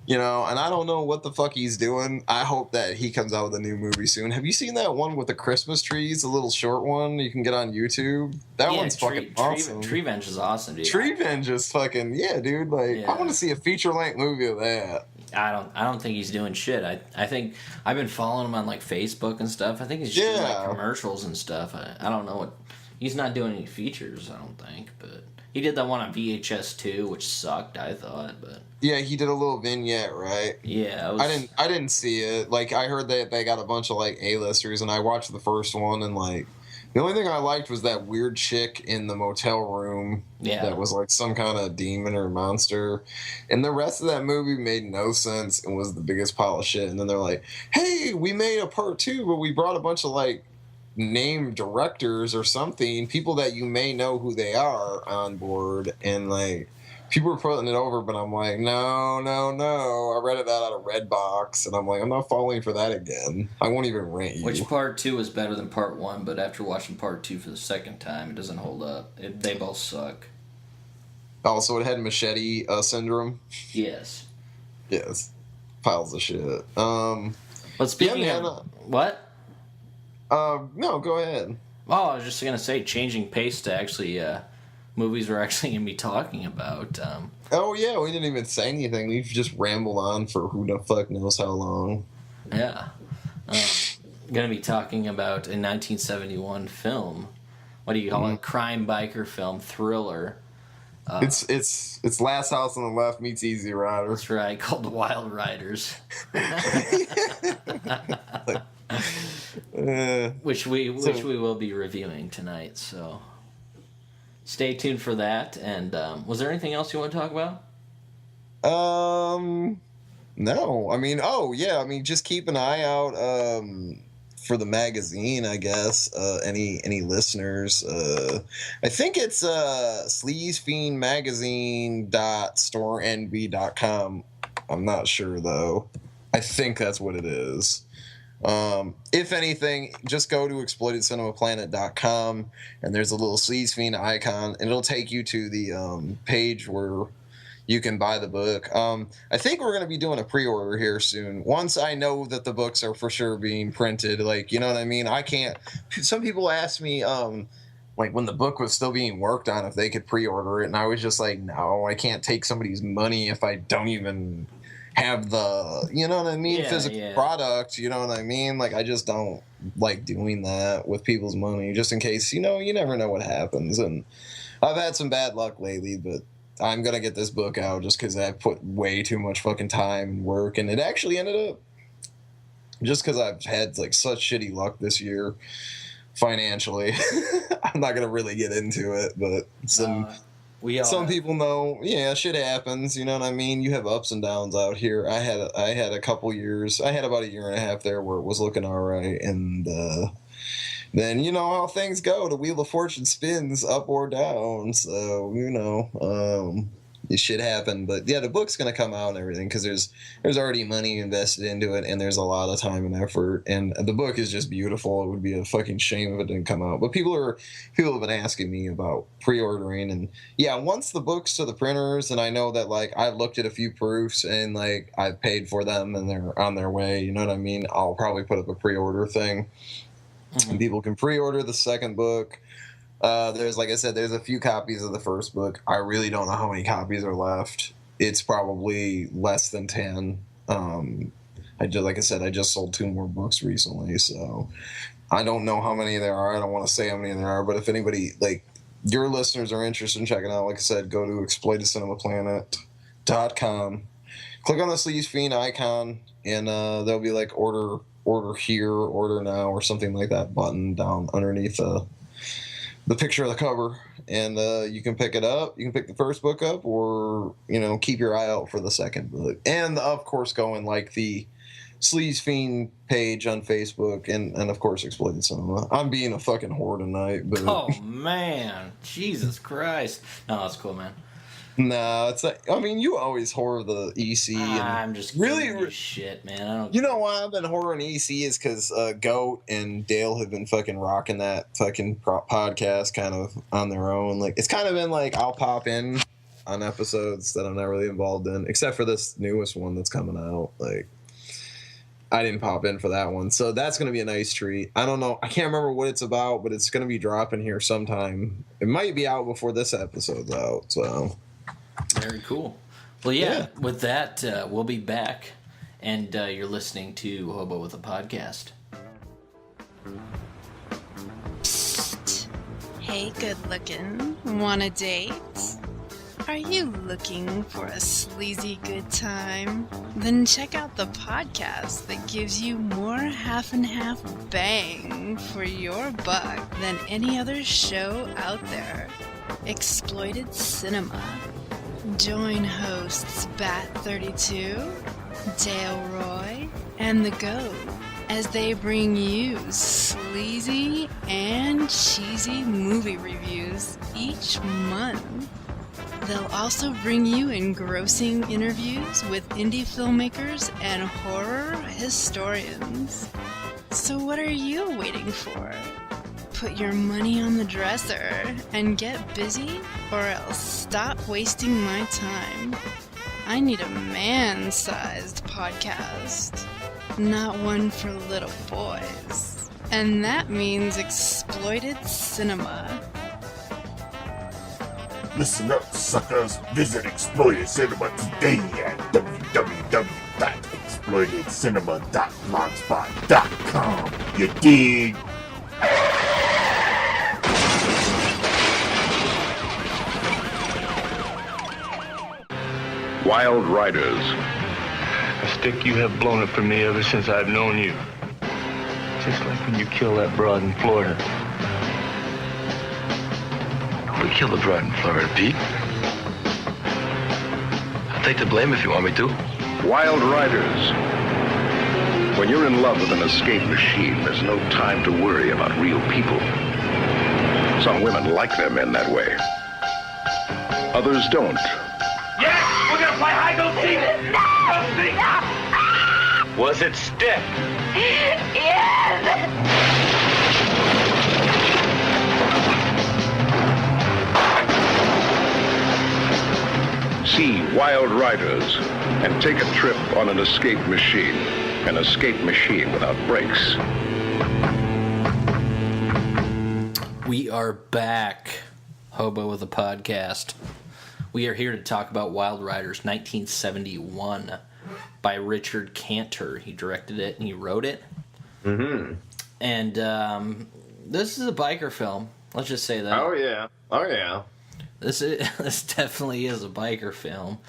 C: You know, and I don't know what the fuck he's doing. I hope that he comes out with a new movie soon. Have you seen that one with the Christmas trees, the little short one you can get on YouTube? That one's fucking awesome.
A: Treevenge is awesome, dude.
C: Treevenge is fucking, yeah, dude. Like, I want to see a feature-length movie of that.
A: I don't think he's doing shit. I think I've been following him on like Facebook and stuff. I think he's just doing like commercials and stuff. I don't know what he's not doing any features. I don't think, but he did that one on VHS too, which sucked. I thought, but
C: yeah, he did a little vignette, right?
A: Yeah,
C: I didn't see it. Like I heard that they got a bunch of like A-listers, and I watched the first one, and like the only thing I liked was that weird chick in the motel room that was like some kind of demon or monster. And the rest of that movie made no sense and was the biggest pile of shit. And then they're like, hey, we made a part 2, but we brought a bunch of like named directors or something, people that you may know who they are on board. And like people were putting it over, but I'm like, no. I read it out of Redbox, and I'm like, I'm not falling for that again. I won't even rant you.
A: Which part 2 was better than part 1, but after watching part 2 for the second time, it doesn't hold up. They both suck.
C: Also, it had machete syndrome.
A: Yes.
C: Yes. Piles of shit.
A: But speaking of... What?
C: No, go ahead.
A: Oh, I was just going to say, changing pace to actually... movies we're actually going to be talking about.
C: Oh, yeah, we didn't even say anything. We've just rambled on for who the fuck knows how long.
A: Yeah. Going to be talking about a 1971 film. What do you call it? Crime biker film, thriller.
C: It's Last House on the Left meets Easy Rider.
A: That's right, called The Wild Riders. Which we will be reviewing tonight, so... Stay tuned for that. And was there anything else you want to talk about?
C: No. I mean, just keep an eye out for the magazine, I guess. Any listeners? I think it's sleazefiendmagazine.storenb.com. I'm not sure though. I think that's what it is. If anything, just go to exploitedcinemaplanet.com, and there's a little Sleaze Fiend icon, and it'll take you to the page where you can buy the book. I think we're going to be doing a pre-order here soon. Once I know that the books are for sure being printed, like, you know what I mean? I can't... Some people ask me, like, when the book was still being worked on, if they could pre-order it, and I was just like, no, I can't take somebody's money if I don't even... have the, you know what I mean, physical product, you know what I mean? Like, I just don't like doing that with people's money, just in case, you know, you never know what happens. And I've had some bad luck lately, but I'm going to get this book out just because I put way too much fucking time and work. And it actually ended up, just because I've had, like, such shitty luck this year financially. I'm not going to really get into it, but some people know, shit happens, you know what I mean? You have ups and downs out here. I had a couple years. I had about a year and a half there where it was looking all right, and then you know how things go. The wheel of fortune spins up or down, so you know, this shit happened. But yeah, the book's gonna come out and everything because there's already money invested into it, and there's a lot of time and effort. And the book is just beautiful. It would be a fucking shame if it didn't come out. But people have been asking me about pre-ordering, and yeah, once the book's to the printers, and I know that like I've looked at a few proofs and like I've paid for them and they're on their way. You know what I mean? I'll probably put up a pre-order thing, and people can pre-order the second book. There's, like I said, there's a few copies of the first book. I really don't know how many copies are left. It's probably less than 10. Like I said, I just sold 2 more books recently, so I don't know how many there are. I don't want to say how many there are, but if anybody, like, your listeners are interested in checking out, like I said, go to exploitedcinemaplanet.com. Click on the Sleaze Fiend icon, and there'll be, like, order here, order now, or something like that button down underneath the picture of the cover, and you can pick it up. You can pick the first book up, or keep your eye out for the second book. And of course, go and like the Sleaze Fiend page on Facebook, and of course Exploited Cinema. I'm being a fucking whore tonight, but
A: oh man, Jesus Christ! No, that's cool, man.
C: No, it's like, I mean, you always whore the EC.
A: I'm just really shit, man. I don't.
C: You know why I've been whoring EC is because Goat and Dale have been fucking rocking that fucking podcast kind of on their own. Like, it's kind of been like I'll pop in on episodes that I'm not really involved in, except for this newest one that's coming out. Like, I didn't pop in for that one, so that's going to be a nice treat. I don't know. I can't remember what it's about, but it's going to be dropping here sometime. It might be out before this episode's out, so.
A: Very cool. Well, yeah. With that, we'll be back, and you're listening to Hobo with a Podcast.
D: Psst. Hey, good looking. Want a date? Are you looking for a sleazy good time? Then check out the podcast that gives you more half and half bang for your buck than any other show out there. Exploited Cinema. Join hosts Bat32, Dale Roy, and The Goat as they bring you sleazy and cheesy movie reviews each month. They'll also bring you engrossing interviews with indie filmmakers and horror historians. So what are you waiting for? Put your money on the dresser and get busy, or else stop wasting my time. I need a man-sized podcast, not one for little boys. And that means Exploited Cinema.
E: Listen up, suckers. Visit Exploited Cinema today at www.exploitedcinema.blogspot.com. You dig?
F: Wild Riders.
G: A stick you have blown it for me ever since I've known you. Just like when you killed that broad in Florida.
H: We killed the broad in Florida, Pete. I'll take the blame if you want me to.
F: Wild Riders. When you're in love with an escape machine, there's no time to worry about real people. Some women like their men that way. Others don't.
G: Yes! We're gonna play hide and seek! No! Was it stiff?
I: Yes!
F: See Wild Riders and take a trip on an escape machine. An escape machine without brakes.
A: We are back, Hobo with a Podcast. We are here to talk about Wild Riders 1971 by Richard Cantor. He directed it and he wrote it.
B: Mm-hmm.
A: And this is a biker film. Let's just say that.
B: Oh, yeah. Oh, yeah.
A: This definitely is a biker film.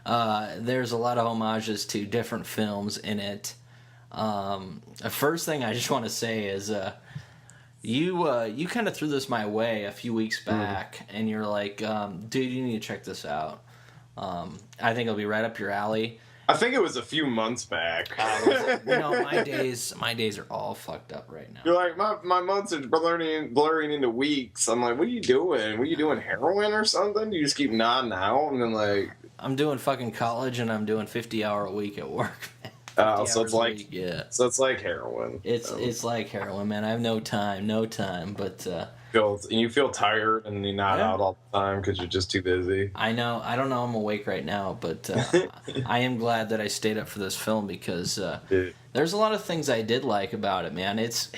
A: There's a lot of homages to different films in it. The first thing I just want to say is you kind of threw this my way a few weeks back, and you're like, dude, you need to check this out. I think it'll be right up your alley.
B: I think it was a few months back.
A: My days are all fucked up right now.
B: You're like, my months are blurring into weeks. I'm like, what are you doing? Were you doing heroin or something? You just keep nodding out, and then like,
A: I'm doing fucking college, and I'm doing 50-hour a week at work.
B: Oh, so it's like,
A: yeah.
B: So it's like heroin.
A: It's like heroin, man. I have no time, but
B: you feel tired and you're not out all the time because you're just too busy.
A: I know. I don't know. I'm awake right now, but I am glad that I stayed up for this film because there's a lot of things I did like about it, man. It's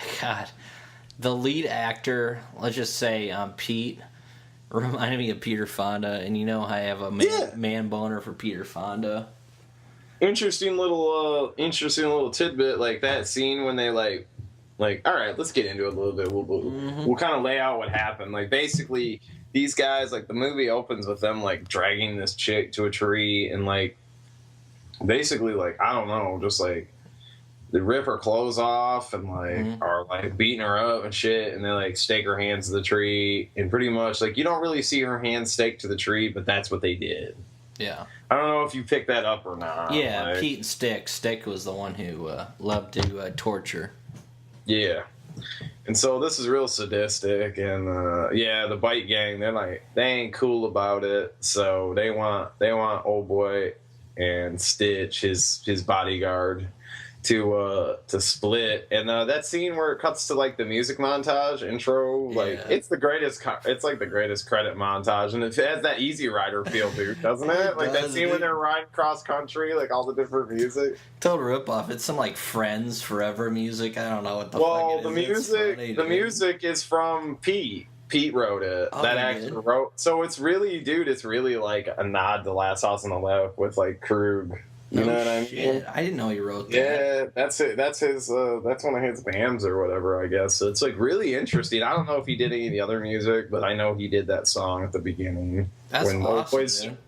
A: the lead actor. Let's just say Pete reminded me of Peter Fonda, and I have a man boner for Peter Fonda.
B: Interesting little tidbit, like that scene when they like all right, let's get into it a little bit. We'll kind of lay out what happened. Like basically these guys, like the movie opens with them like dragging this chick to a tree and like basically like I don't know, just like rip her clothes off and like are like beating her up and shit, and they like stake her hands to the tree, and pretty much like you don't really see her hands staked to the tree, but that's what they did.
A: Yeah.
B: I don't know if you picked that up or not.
A: Yeah,
B: like,
A: Pete and Stick. Stick was the one who loved to torture.
B: Yeah. And so this is real sadistic, and the Bite Gang, they ain't cool about it, so they want Old Boy and Stitch, his bodyguard, to split. And that scene where it cuts to like the music montage intro, like it's the greatest credit montage, and it has that Easy Rider feel, dude, doesn't it? Like that scene when they're riding cross country, like all the different music.
A: Total ripoff. It's some like Friends Forever music. I don't know what the fuck it is.
B: The music is from Pete. Pete wrote it. That actor wrote. So it's really like a nod to Last House on the Left with like Krug. You know what I mean?
A: I didn't know he wrote that.
B: Yeah, that's it. That's his. That's one of his bands or whatever, I guess. So it's like really interesting. I don't know if he did any of the other music, but I know he did that song at the beginning.
A: That's awesome, dude.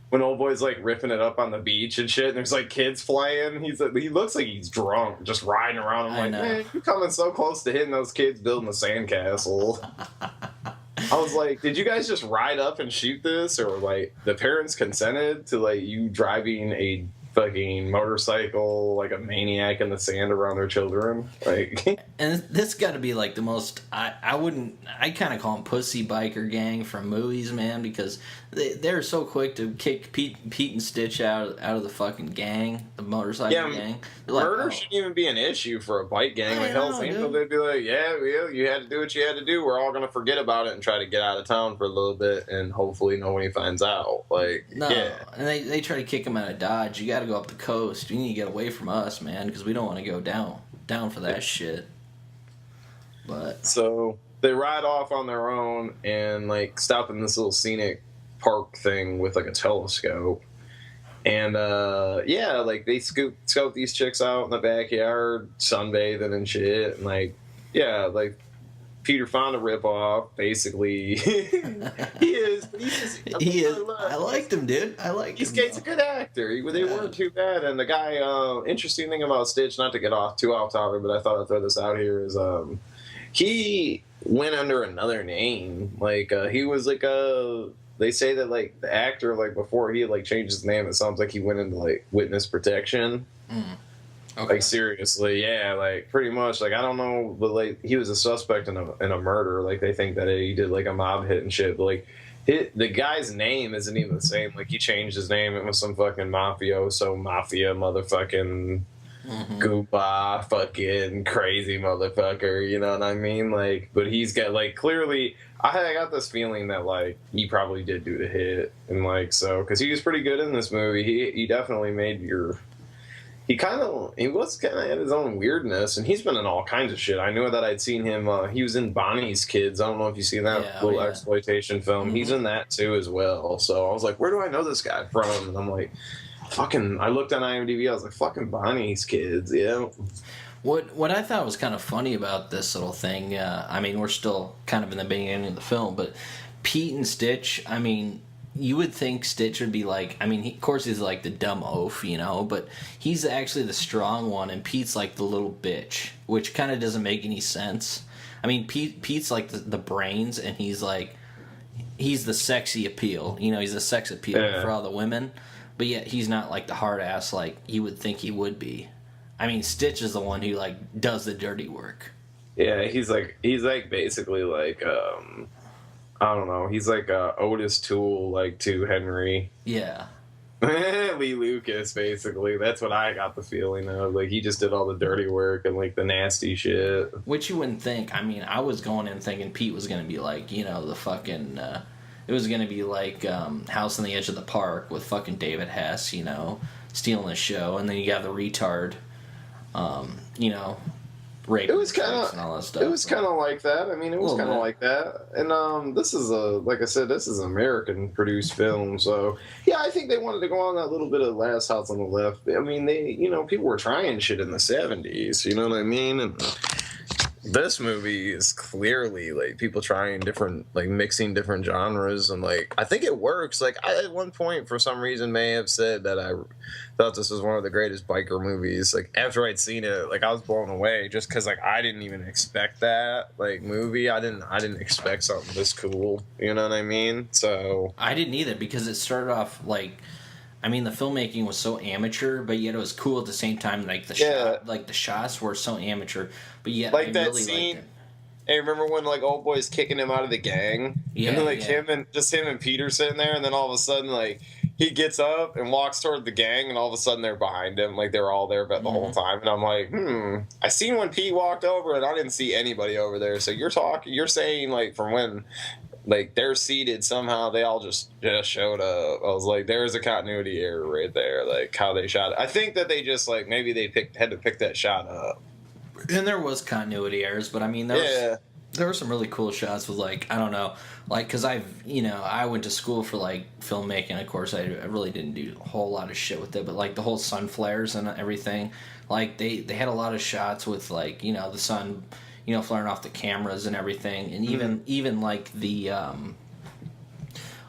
B: When Old Boy's like ripping it up on the beach and shit, and there's like kids playing. He looks like he's drunk, just riding around. I'm like, man, you're coming so close to hitting those kids building a sandcastle. I was like, did you guys just ride up and shoot this, or like the parents consented to like you driving a fucking motorcycle like a maniac in the sand around their children? Like,
A: and this got to be like the most. I kind of call them pussy biker gang from movies, man, because they're so quick to kick Pete and Stitch out of the fucking gang, the motorcycle gang. Like,
B: murder shouldn't even be an issue for a bike gang. Like Hell's Angels, they'd be like, yeah, you had to do what you had to do. We're all gonna forget about it and try to get out of town for a little bit, and hopefully nobody finds out. Like,
A: and they try to kick him out of Dodge. You got to go up the coast. You need to get away from us, man, because we don't want to go down for that shit. But
B: so they ride off on their own and like stop in this little scenic park thing with like a telescope, and like they scope these chicks out in the backyard sunbathing and shit, and like Peter Fonda ripoff basically. he is
A: I liked him, dude. I liked him.
B: He's a good actor. They weren't too bad. And the guy, interesting thing about Stitch, not to get too off topic, but I thought I'd throw this out here, is he went under another name. Like he was like they say that like the actor, like before he had like changed his name, it sounds like he went into like witness protection. Okay. Like seriously, yeah, like pretty much. Like I don't know, but like he was a suspect in a murder. Like they think that he did like a mob hit and shit. But like the guy's name isn't even the same. Like he changed his name. It was some fucking mafia motherfucking goomba fucking crazy motherfucker. You know what I mean? Like, but he's got like clearly. I got this feeling that like he probably did do the hit, and like so because he was pretty good in this movie. He definitely made your. He was kind of had his own weirdness, and he's been in all kinds of shit. I knew that I'd seen him. He was in Bonnie's Kids. I don't know if you've seen that little exploitation film. He's in that too as well. So I was like, where do I know this guy from? And I'm like, fucking. I looked on IMDb. I was like, fucking Bonnie's Kids. Yeah.
A: What I thought was kind of funny about this little thing. I mean, we're still kind of in the beginning of the film, but Pete and Stitch. I mean. You would think Stitch would be like, I mean, of course he's like the dumb oaf, you know, but he's actually the strong one, and Pete's like the little bitch, which kind of doesn't make any sense. I mean, Pete's like the brains, and he's the sexy appeal, you know, he's the sex appeal for all the women, but yet he's not like the hard ass like you would think he would be. I mean, Stitch is the one who like does the dirty work. Yeah,
B: he's like basically like I don't know. He's like Otis Toole, like to Henry.
A: Yeah.
B: Lee Lucas, basically. That's what I got the feeling of. Like he just did all the dirty work and like the nasty shit.
A: Which you wouldn't think. I mean, I was going in thinking Pete was going to be like, you know, the fucking. It was going to be like House on the Edge of the Park with fucking David Hess, you know, stealing the show, and then you got the retard, you know. Rape
B: it was kind of like that. I mean, it was kind of like that. And this is like I said, this is an American produced film. So yeah, I think they wanted to go on that little bit of Last House on the Left. I mean, people were trying shit in the 70s. You know what I mean? And
C: this movie is clearly like people trying different, like mixing different genres, and like I think it works. Like I at one point for some reason may have said that I thought this was one of the greatest biker movies. Like after I'd seen it, like I was blown away just because like I didn't even expect that like movie. I didn't expect something this cool. You know what I mean? So
A: I didn't either, because it started off like, I mean, the filmmaking was so amateur, but yet it was cool at the same time. Like the shots were so amateur, but yet
C: like
A: I
C: that
A: really
C: scene.
A: liked it.
C: Hey, remember when like old boy's kicking him out of the gang?
A: Yeah,
C: and then like
A: yeah.
C: him and Peter sitting there, and then all of a sudden like he gets up and walks toward the gang, and all of a sudden they're behind him, like they were all there but the whole time. And I'm like, I seen when Pete walked over, and I didn't see anybody over there. So you're saying like from when like they're seated somehow they all just showed up. I was like, there's a continuity error right there, like how they shot it. I think that they just like maybe they had to pick that shot up.
A: And there was continuity errors, but I mean, there were some really cool shots with like, I don't know, like, because I went to school for like filmmaking. Of course, I really didn't do a whole lot of shit with it, but like the whole sun flares and everything, like they had a lot of shots with like, the sun, flaring off the cameras and everything, and even like the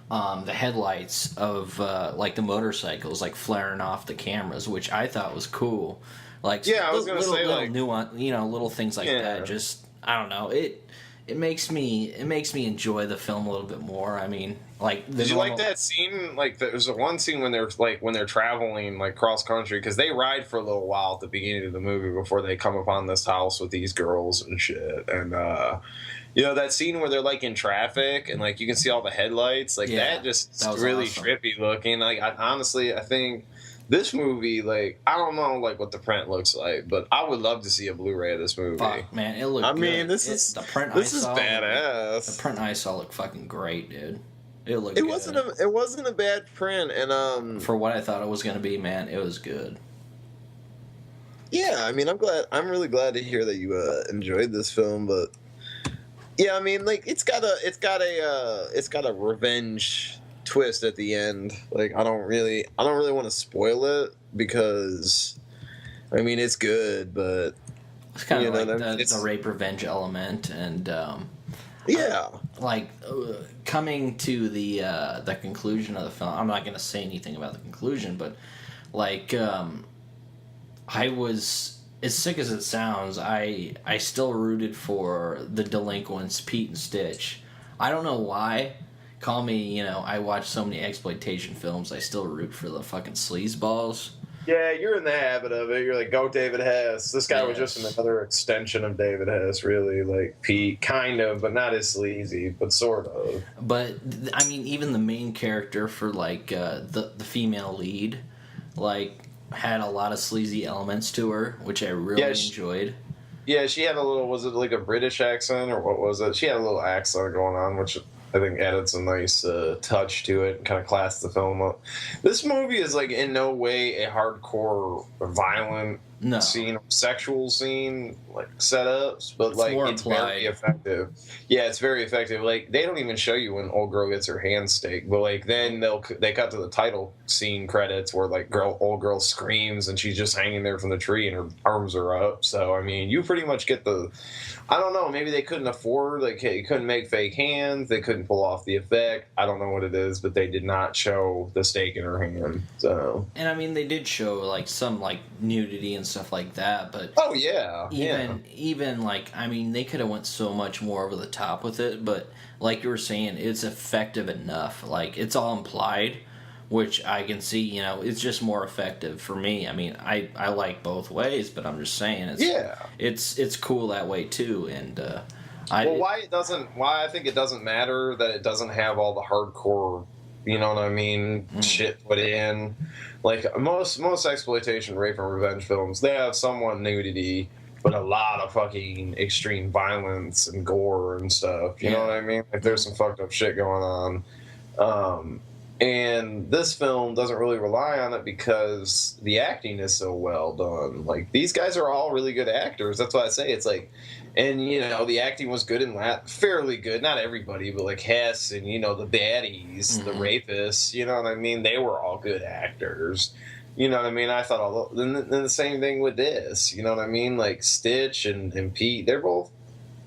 A: headlights of like the motorcycles like flaring off the cameras, which I thought was cool. Like,
C: I was gonna say
A: little
C: like
A: nuance, little things like that. Just, I don't know, it makes me enjoy the film a little bit more. I mean, like,
C: did you like that scene? Like, there's a one scene when they're traveling like cross country, because they ride for a little while at the beginning of the movie before they come upon this house with these girls and shit. And that scene where they're like in traffic and like you can see all the headlights, like that was really awesome. Trippy looking. Like, I think this movie, like, I don't know, like, what the print looks like, but I would love to see a Blu-ray of this movie.
A: Fuck, man, it looked.
C: I mean, this is badass.
A: The print I saw looked fucking great, dude. It looked.
C: It wasn't a bad print, and
A: for what I thought it was gonna be, man, it was good.
C: Yeah, I mean, I'm really glad to hear that you enjoyed this film, but yeah, I mean, like, it's got a revenge twist at the end. Like, I don't really want to spoil it, because I mean it's good, but
A: it's kind of like the rape revenge element, and coming to the conclusion of the film. I'm not going to say anything about the conclusion, but like I was, as sick as it sounds, I still rooted for the delinquents, Pete and Stitch. I don't know why. Call me, I watch so many exploitation films, I still root for the fucking sleazeballs.
C: Yeah, you're in the habit of it. You're like, go David Hess. This guy was just another extension of David Hess, really. Like Pete, kind of, but not as sleazy, but sort of.
A: But, I mean, even the main character for, like, the female lead, like, had a lot of sleazy elements to her, which I really enjoyed.
C: Yeah, she had a little, was it like a British accent, or what was it? She had a little accent going on, which I think added some nice touch to it and kind of classed the film up. This movie is like in no way a hardcore violent scene, sexual scene like setups, but it's very effective. Yeah, it's very effective. Like, they don't even show you when old girl gets her hand staked, but like then they cut to the title scene credits where like old girl screams and she's just hanging there from the tree and her arms are up. So I mean, you pretty much get the. I don't know. Maybe they couldn't afford. Like, you couldn't make fake hands. They couldn't pull off the effect. I don't know what it is, but they did not show the stake in her hand. So. And
A: I mean, they did show like some like nudity and stuff like that, but even like, I mean, they could have went so much more over the top with it. But like you were saying, it's effective enough. Like, it's all implied, which I can see, it's just more effective for me. I mean, I like both ways, but I'm just saying it's cool that way too. And
C: why I think it doesn't matter that it doesn't have all the hardcore, you know what I mean, shit put in. Like most exploitation, rape, and revenge films, they have somewhat nudity, but a lot of fucking extreme violence and gore and stuff. You know what I mean? Like, there's some fucked up shit going on. And this film doesn't really rely on it because the acting is so well done. Like, these guys are all really good actors. That's why I say it's like, and the acting was good in that, fairly good. Not everybody, but like Hess and the baddies, the rapists. You know what I mean? They were all good actors. You know what I mean? I thought then the same thing with this. You know what I mean? Like Stitch and Pete, they're both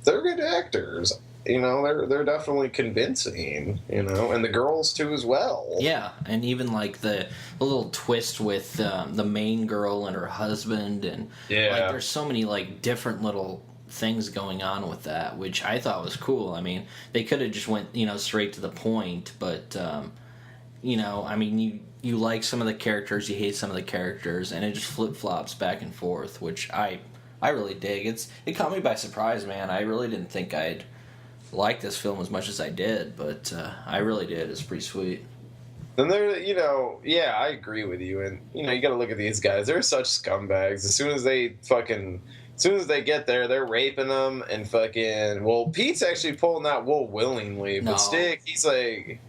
C: they're good actors. You know, they're definitely convincing. You know, and the girls too as well.
A: Yeah, and even like the little twist with the main girl and her husband, and like there's so many like different little things going on with that, which I thought was cool. I mean, they could have just went straight to the point, but I mean, you like some of the characters, you hate some of the characters, and it just flip flops back and forth, which I really dig. It caught me by surprise, man. I really didn't think I'd like this film as much as I did, but I really did. It's pretty sweet.
C: And they're, I agree with you. And, you got to look at these guys. They're such scumbags. As soon as they get there, they're raping them and fucking... Well, Pete's actually pulling that wool willingly, but Stick, he's like...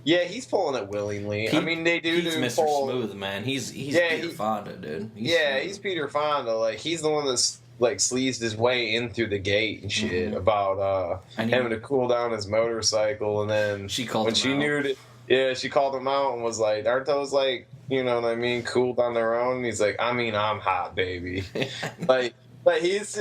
C: Yeah, he's pulling it willingly. I mean, they do
A: Pete's Mr. Smooth, man. He's Peter Fonda, dude.
C: He's Peter Fonda. Like, he's the one that's... like sleazed his way in through the gate and shit about having to cool down his motorcycle, and then
A: she called
C: him out and was like, aren't those like, you know what I mean, cool down their own? And he's like, I mean, I'm hot, baby. like his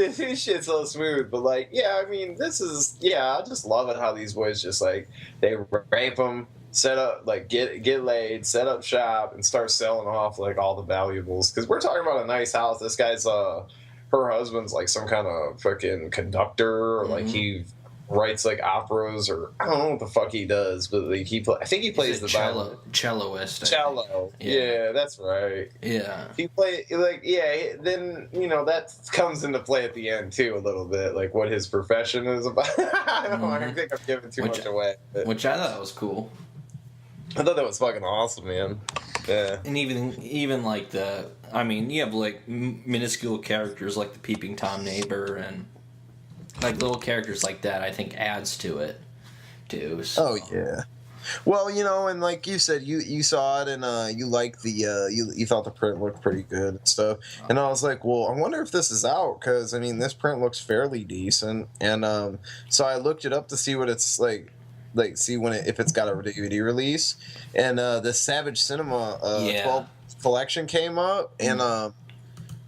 C: shit's so smooth, but like, yeah, I mean, I just love it how these boys just like, they rape them, set up, like get laid, set up shop, and start selling off like all the valuables, because we're talking about a nice house. This guy's her husband's like some kind of fucking conductor, or like he writes like operas, or I don't know what the fuck he does, but like I think he plays the
A: celloist.
C: Cello. Yeah, that's right.
A: Yeah.
C: He play like then that comes into play at the end too a little bit, like what his profession is about. I don't know, I think I'm giving too much away.
A: Which I thought was cool.
C: I thought that was fucking awesome, man. Yeah.
A: And even like you have like minuscule characters like the peeping Tom neighbor and like little characters like that. I think adds to it too. So.
C: Oh yeah. Well, and like you said, you saw it and you liked the you thought the print looked pretty good and stuff. And I was like, well, I wonder if this is out, because I mean this print looks fairly decent. And so I looked it up to see what it's like see if it's got a DVD release, and the Savage Cinema 12 collection came up, and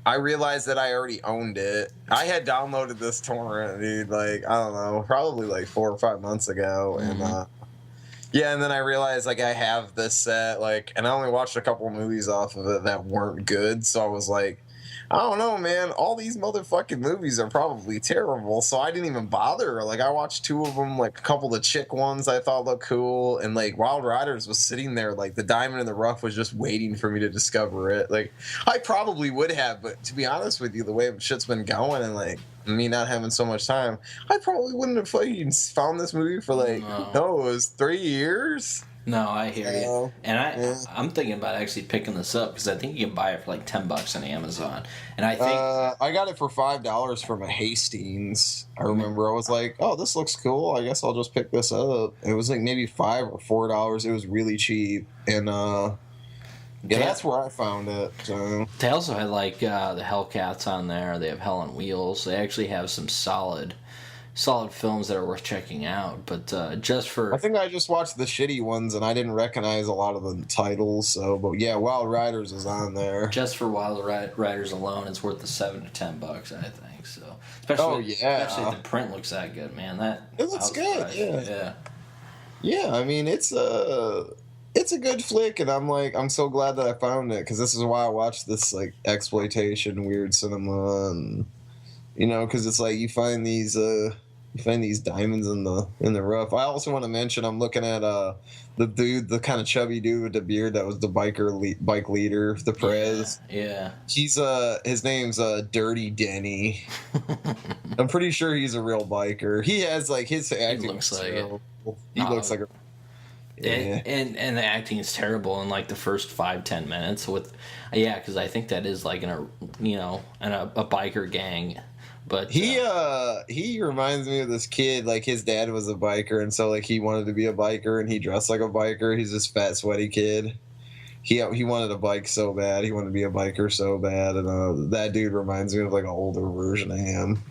C: I realized that I already owned it. I had downloaded this torrent, dude, like I don't know, probably like 4 or 5 months ago, and and then I realized like I have this set, like, and I only watched a couple movies off of it that weren't good, so I was like, I don't know, man. All these motherfucking movies are probably terrible, so I didn't even bother. Like, I watched 2 of them, like a couple of the chick ones I thought looked cool, and like Wild Riders was sitting there, like the diamond in the rough was just waiting for me to discover it. Like, I probably would have, but to be honest with you, the way shit's been going and like me not having so much time, I probably wouldn't have fucking found this movie for like it was 3 years.
A: No, I hear you. And I'm thinking about actually picking this up, because I think you can buy it for like $10 on Amazon. And I think
C: I got it for $5 from a Hastings. I remember I was like, oh, this looks cool. I guess I'll just pick this up. It was like maybe $5 or $4. It was really cheap. And that's where I found it. So.
A: They also had like the Hellcats on there. They have Hell on Wheels. They actually have some solid films that are worth checking out, but I
C: think I just watched the shitty ones and I didn't recognize a lot of the titles. So, but yeah, Wild Riders is on there.
A: Just for Wild Riders alone, it's worth the $7 to $10, I think. So, especially if the print looks that good, man.
C: It looks good. Yeah. I mean, it's a good flick, and I'm so glad that I found it, because this is why I watched this like exploitation weird cinema, and because it's like you find these diamonds in the rough. I also want to mention I'm looking at the kind of chubby dude with the beard that was the bike leader, the Prez.
A: Yeah.
C: He's his name's Dirty Denny. I'm pretty sure he's a real biker. He has like his acting.
A: He looks like it.
C: He looks like a.
A: Yeah. And the acting is terrible in like the first 5-10 minutes because I think that is like in a biker gang. But he reminds me of this kid. Like his dad was a biker, and so like he wanted to be a biker, and he dressed like a biker. He's this fat, sweaty kid. He wanted a bike so bad. He wanted to be a biker so bad, and that dude reminds me of like an older version of him.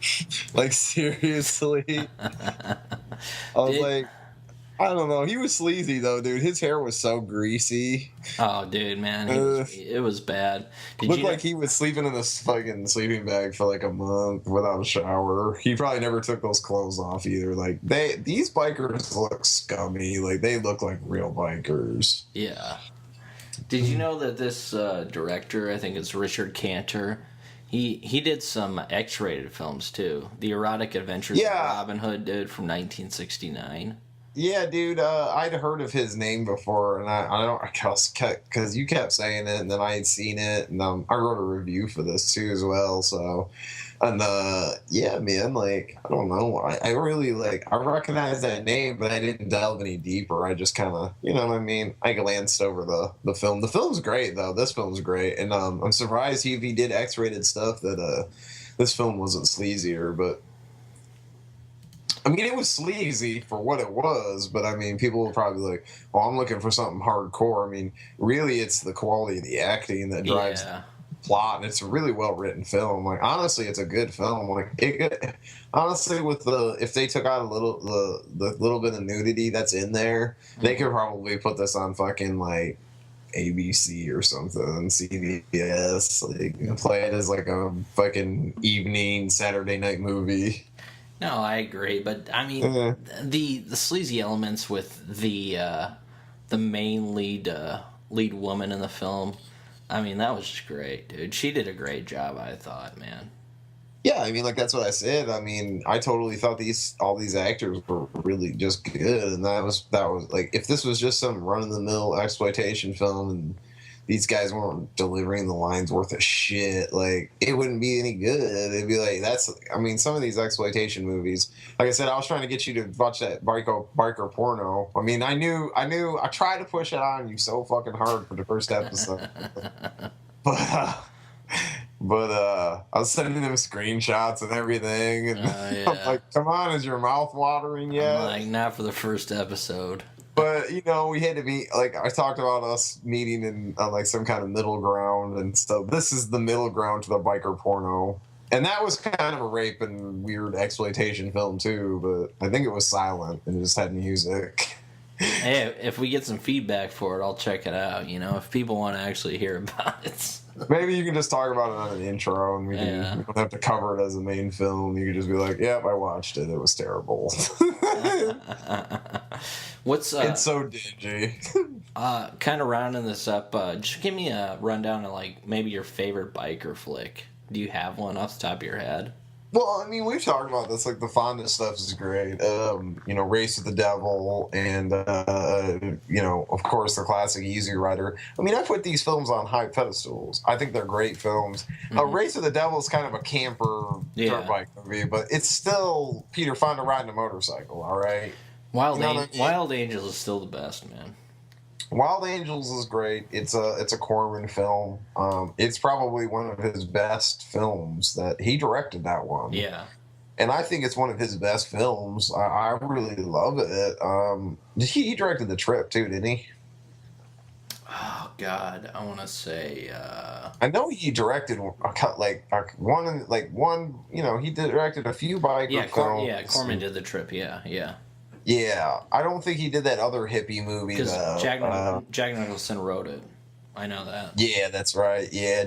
A: Like seriously, I was like.
C: I don't know. He was sleazy though, dude. His hair was so greasy.
A: Oh, dude, man, it was bad.
C: Looked like he was sleeping in this fucking sleeping bag for like a month without a shower. He probably never took those clothes off either. Like these bikers look scummy. Like they look like real bikers.
A: Yeah. Did you know that this director, I think it's Richard Cantor, he did some X-rated films too. The Erotic Adventures of Robin Hood, dude, from 1969.
C: Yeah, dude, I'd heard of his name before, and I don't, because you kept saying it, and then I had seen it, and I wrote a review for this too as well, so, and yeah, man, like, I don't know, I really, like, I recognize that name, but I didn't delve any deeper. I just kind of, you know what I mean, I glanced over the film. The film's great, though. This film's great, and I'm surprised if he did X-rated stuff that this film wasn't sleazier, but I mean, it was sleazy for what it was, but I mean, people were probably like, well, I'm looking for something hardcore. I mean, really, it's the quality of the acting that drives the plot, and it's a really well-written film. Like, honestly, it's a good film. Like, honestly, with if they took out the little bit of nudity that's in there, they could probably put this on fucking, like, ABC or something, CBS, like, play it as, like, a fucking evening Saturday night movie.
A: No, I agree, but I mean the sleazy elements with the main lead woman in the film. I mean, that was just great, dude. She did a great job, I thought, man.
C: Yeah, I mean, like, that's what I said. I mean, I totally thought all these actors were really just good, and that was like, if this was just some run of the mill exploitation film and these guys weren't delivering the lines worth of shit, like, it wouldn't be any good. It'd be like, I mean, some of these exploitation movies, like I said, I was trying to get you to watch that biker porno. I mean, I tried to push it on you so fucking hard for the first episode. but I was sending them screenshots and everything, and I'm like, come on, is your mouth watering yet?
A: I'm like, not for the first episode.
C: But, you know, we had to meet, like, I talked about us meeting in, like, some kind of middle ground, and so this is the middle ground to the biker porno. And that was kind of a rape and weird exploitation film, too, but I think it was silent and it just had music.
A: Hey, if we get some feedback for it, I'll check it out, you know, if people want to actually hear about it.
C: Maybe you can just talk about it on an intro, and we don't have to cover it as a main film. You can just be like, yep, I watched it. It was terrible. It's so dingy.
A: Kind of rounding this up, just give me a rundown of, like, maybe your favorite biker flick. Do you have one off the top of your head?
C: Well, I mean, we've talked about this. Like, the fondness stuff is great. You know, Race with the Devil, and you know, of course, the classic Easy Rider. I mean, I put these films on high pedestals. I think they're great films. Race with the Devil is kind of a camper dirt bike movie, but it's still Peter Fonda riding a motorcycle. All right.
A: Wild Angels is still the best, man.
C: Wild Angels is great. It's a Corman film. It's probably one of his best films. That he directed that one.
A: Yeah.
C: And I think it's one of his best films. I really love it. He directed The Trip too, didn't he?
A: Oh God, I want to say.
C: I know he directed one. You know, he directed a few biker films.
A: Corman did The Trip. Yeah.
C: Yeah, I don't think he did that other hippie movie.
A: Because Jack Nicholson wrote it. I know that.
C: Yeah, that's right. Yeah,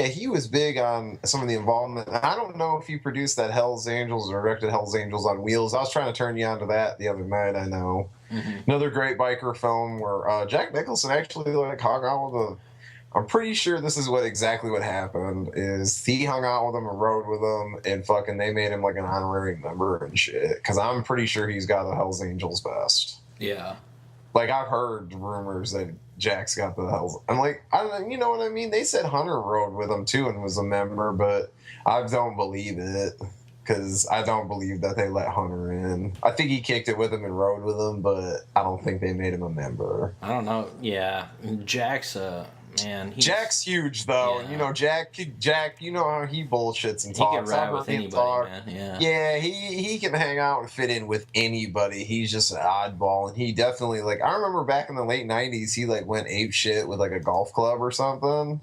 C: he was big on some of the involvement. I don't know if he produced that Hell's Angels or directed Hell's Angels on Wheels. I was trying to turn you on to that the other night, I know. Mm-hmm. Another great biker film where Jack Nicholson actually, like, hung out with I'm pretty sure this is exactly what happened, is he hung out with them and rode with them, and fucking they made him like an honorary member and shit. Because I'm pretty sure he's got the Hells Angels vest.
A: Yeah.
C: Like, I've heard rumors that Jack's got the Hells. I'm like, you know what I mean? They said Hunter rode with him too and was a member, but I don't believe it. Because I don't believe that they let Hunter in. I think he kicked it with him and rode with him, but I don't think they made him a member.
A: I don't know. Yeah. Jack's man,
C: Jack's huge though, and you know Jack, you know how he bullshits and talks.
A: He can ride with anybody, man.
C: Yeah, he can hang out and fit in with anybody. He's just an oddball, and he definitely, like, I remember back in the late '90s, he like went ape shit with like a golf club or something.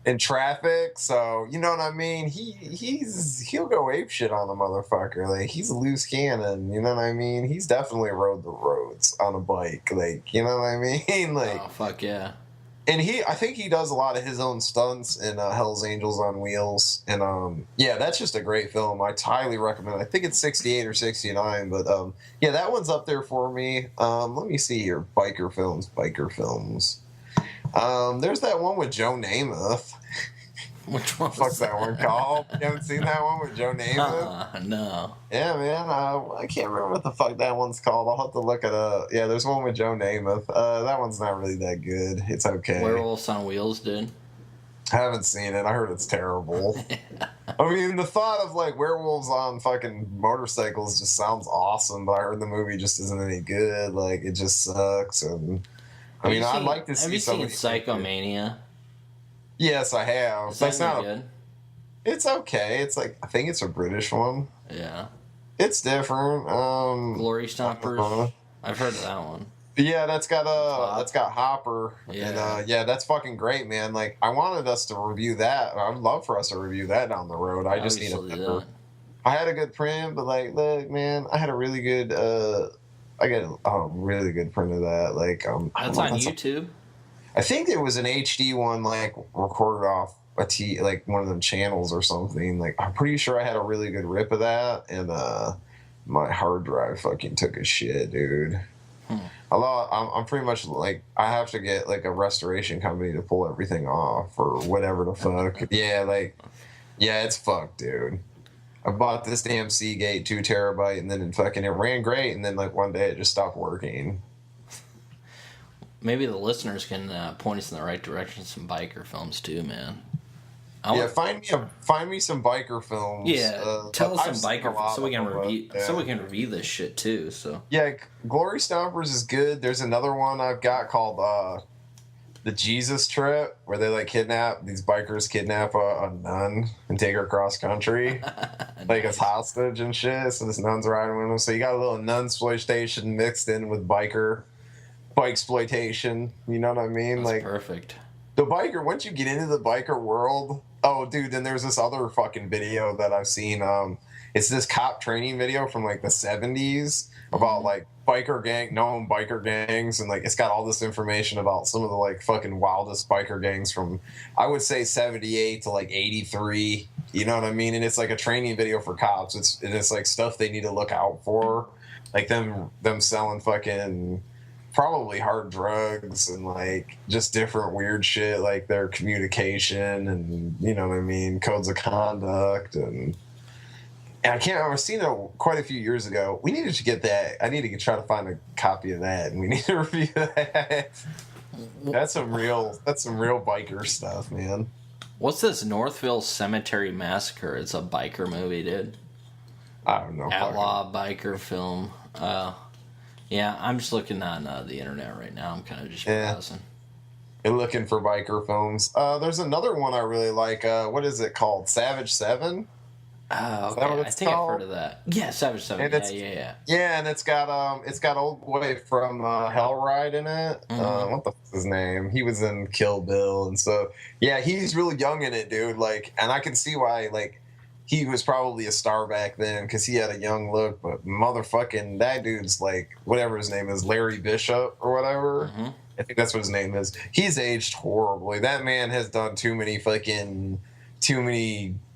C: in traffic. So you know what I mean. He'll go ape shit on the motherfucker. Like he's a loose cannon. You know what I mean. He's definitely rode the roads on a bike. Like you know what I mean. Like
A: oh fuck yeah.
C: And I think he does a lot of his own stunts in Hell's Angels on Wheels, and yeah, that's just a great film. I highly recommend it. I think it's 68 or 69, but yeah, that one's up there for me. Let me see here, biker films. There's that one with Joe Namath.
A: Which one?
C: Fuck's that one called? You haven't seen that one with Joe Namath?
A: No.
C: Yeah, man. I can't remember what the fuck that one's called. I'll have to look it up. Yeah, there's one with Joe Namath. That one's not really that good. It's okay.
A: Werewolves on Wheels, dude.
C: I haven't seen it. I heard it's terrible. I mean, the thought of like werewolves on fucking motorcycles just sounds awesome, but I heard the movie just isn't any good. Like, it just sucks. And I mean, I'd like to see.
A: Have you seen Psychomania?
C: Yes, I have.
A: That's not good.
C: It's okay. It's like I think it's a British one.
A: Yeah.
C: It's different.
A: Glory Stompers. I've heard of that one.
C: Yeah, that's got Hopper. Yeah. And yeah, that's fucking great, man. Like I wanted us to review that. I'd love for us to review that down the road. I just need a I had a good print, but like look, man, I had a really good I got a really good print of that. Like
A: that's on YouTube.
C: I think there was an HD one, like recorded off like one of them channels or something. Like I'm pretty sure I had a really good rip of that, and my hard drive fucking took a shit, dude. I'm pretty much like I have to get like a restoration company to pull everything off or whatever the fuck. Yeah, it's fucked, dude. I bought this damn Seagate 2 terabyte, and then it ran great, and then like one day it just stopped working.
A: Maybe the listeners can point us in the right direction. Some biker films too, man.
C: Find me some biker films.
A: Yeah, tell us some biker films so we can review. Yeah. So we can review this shit too. So
C: yeah, Glory Stompers is good. There's another one I've got called The Jesus Trip, where they like these bikers kidnap a nun and take her cross country, like as hostage and shit. So this nun's riding with them. So you got a little nun exploitation mixed in with bike exploitation. You know what I mean?
A: That's like perfect.
C: The biker. Once you get into the biker world, oh dude, then there's this other fucking video that I've seen. It's this cop training video from like the 70s about like known biker gangs, and like it's got all this information about some of the like fucking wildest biker gangs from I would say 78 to like 83. You know what I mean? And it's like a training video for cops. It's like stuff they need to look out for, like them selling fucking probably hard drugs and like just different weird shit, like their communication and you know what I mean, codes of conduct and I can't. Seen it quite a few years ago. We needed to get that. I need to try to find a copy of that, and we need to review that. That's some real biker stuff, man.
A: What's this Northville Cemetery Massacre? It's a biker movie, dude.
C: I don't know.
A: Outlaw biker film. Yeah, I'm just looking on the internet right now. I'm kind of just browsing.
C: You're looking for biker films. There's another one I really like. What is it called? Savage 7?
A: Oh, okay. I think I've heard of that. Yeah, Savage 7. Yeah.
C: Yeah, and it's got old boy from Hellride in it.
A: Mm-hmm.
C: What the fuck's his name? He was in Kill Bill, and so yeah, he's really young in it, dude. Like, and I can see why. Like, he was probably a star back then because he had a young look. But motherfucking that dude's like whatever his name is, Larry Bishop or whatever.
A: Mm-hmm.
C: I think that's what his name is. He's aged horribly. That man has done too many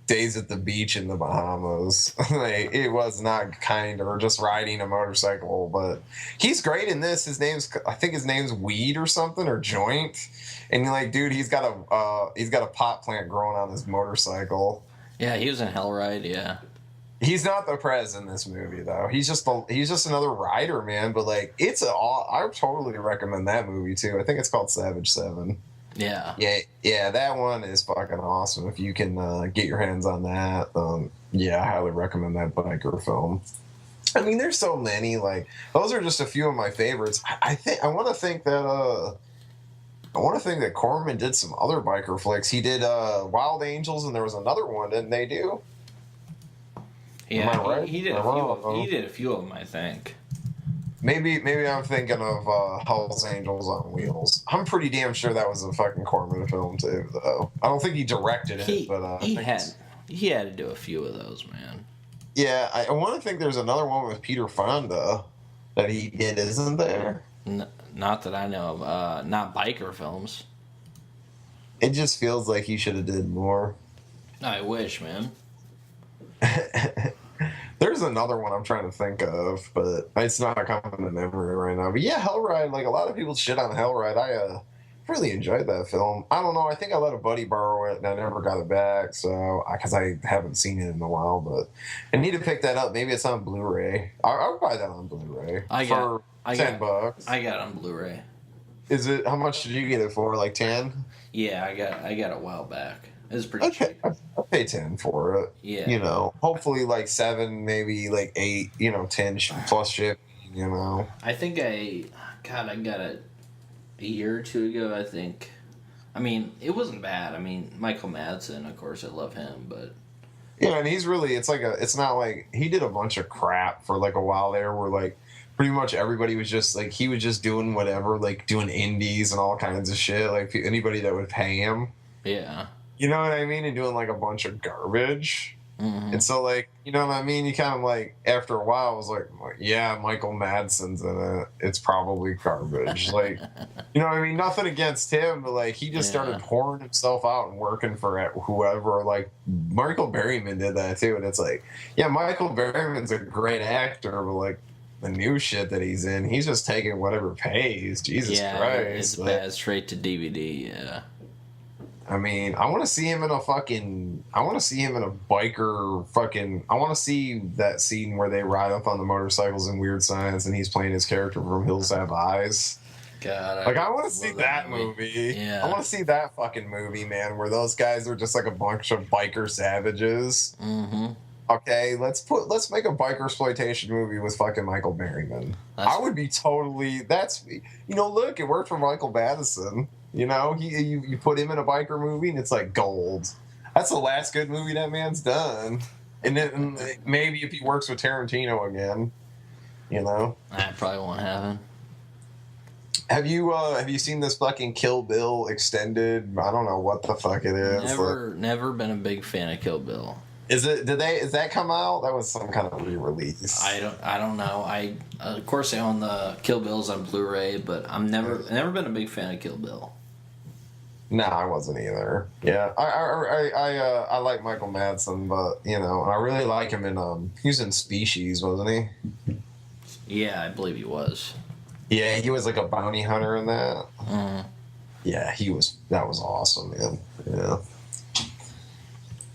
C: days at the beach in the Bahamas. Like, it was not kind or just riding a motorcycle, but he's great in this. I think his name's Weed or something, or Joint. And like, dude, he's got a pot plant growing on his motorcycle.
A: Yeah, he was in Hellride. Yeah,
C: he's not the Prez in this movie though. He's just another rider, man. But like, I totally recommend that movie too. I think it's called Savage 7.
A: Yeah,
C: that one is fucking awesome. If you can get your hands on that, I highly recommend that biker film. I mean, there's so many. Like, those are just a few of my favorites. I want to think that Corman did some other biker flicks. He did Wild Angels, and there was another one, didn't they do?
A: Yeah, right? he did a few of them, I think.
C: Maybe I'm thinking of Hell's Angels on Wheels. I'm pretty damn sure that was a fucking Corman film too, though. I don't think he directed it, but
A: he had to do a few of those, man.
C: Yeah, I want to think there's another one with Peter Fonda that he did, isn't there?
A: Not that I know of. Not biker films.
C: It just feels like he should have did more.
A: I wish, man.
C: There's another one I'm trying to think of, but it's not coming to memory right now. But yeah, Hellride, like a lot of people shit on Hellride. I really enjoyed that film. I don't know. I think I let a buddy borrow it and I never got it back, so because I haven't seen it in a while. But I need to pick that up. Maybe it's on Blu-ray. I'll buy that on Blu-ray for $10.
A: I got it on Blu-ray.
C: Is it? How much did you get it for? Like 10?
A: Yeah, I got it a while back. It was pretty cheap.
C: I'll pay 10 for it.
A: Yeah.
C: You know, hopefully like 7, maybe like 8, 10 plus shipping,
A: I think I got it a year or two ago, I think. I mean, it wasn't bad. I mean, Michael Madsen, of course, I love him, but...
C: Yeah, and he's really, it's not like, he did a bunch of crap for like a while there where like, pretty much everybody was just like, he was just doing whatever, like doing indies and all kinds of shit, like anybody that would pay him.
A: Yeah.
C: You know what I mean? And doing like a bunch of garbage. Mm-hmm. And so like, you know what I mean? You kind of like, after a while, I was like, yeah, Michael Madsen's in it. It's probably garbage. Like, you know what I mean? Nothing against him, but like, he just started pouring himself out and working for whoever. Like, Michael Berryman did that too. And it's like, yeah, Michael Berryman's a great actor, but like, the new shit that he's in, he's just taking whatever pays. Jesus Christ.
A: It's bad straight to DVD, yeah.
C: I mean, I want to see him in a biker fucking... I want to see that scene where they ride up on the motorcycles in Weird Science and he's playing his character from Hills Have Eyes.
A: God,
C: I want to see that movie.
A: Yeah.
C: I want to see that fucking movie, man, where those guys are just like a bunch of biker savages.
A: Mm-hmm.
C: Okay, let's make a biker exploitation movie with fucking Michael Berryman. I would be totally... look, it worked for Michael Madison. You put him in a biker movie and it's like gold. That's the last good movie that man's done. And then maybe if he works with Tarantino again,
A: That probably won't happen.
C: Have you seen this fucking Kill Bill extended? I don't know what the fuck it is.
A: Never been a big fan of Kill Bill.
C: Is that come out? That was some kind of re-release.
A: I don't know. I of course I own the Kill Bills on Blu-ray, but I've never been a big fan of Kill Bill.
C: No, I wasn't either. Yeah, I like Michael Madsen, but I really like him in he was in Species, wasn't he?
A: Yeah, I believe he was.
C: Yeah, he was like a bounty hunter in that.
A: Mm-hmm.
C: Yeah, that was awesome, man. Yeah.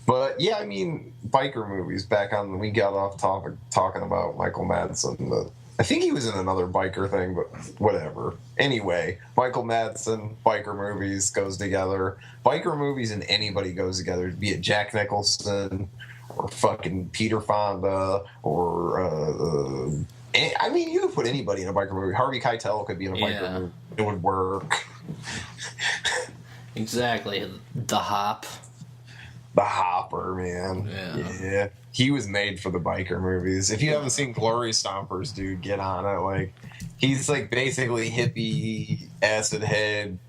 C: But yeah, I mean, biker movies. We got off topic talking about Michael Madsen, but I think he was in another biker thing, but whatever. Anyway, Michael Madsen, biker movies goes together. Biker movies and anybody goes together, be it Jack Nicholson or fucking Peter Fonda or I mean, you could put anybody in a biker movie. Harvey Keitel could be in a biker movie. It would work.
A: Exactly. The Hop.
C: The Hopper, man. Yeah. He was made for the biker movies. If you haven't seen Glory Stompers, dude, get on it. Like, he's like basically hippie, acid head,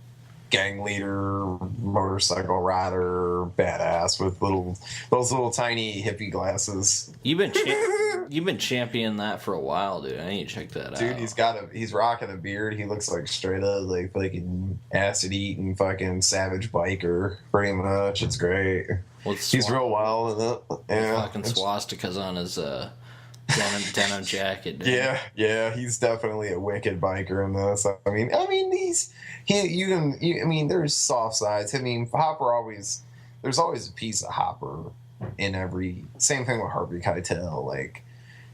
C: gang leader, motorcycle rider, badass with those little tiny hippie glasses.
A: You've been championing that for a while, dude. I need to check that out.
C: Dude, he's rocking a beard. He looks like straight up like fucking acid eating fucking savage biker, pretty much. It's great. He's real wild in it. Yeah.
A: Fucking swastikas on his denim jacket, dude.
C: Yeah, he's definitely a wicked biker in this. I mean, there's soft sides. I mean, there's always a piece of Hopper in every. Same thing with Harvey Keitel. Like,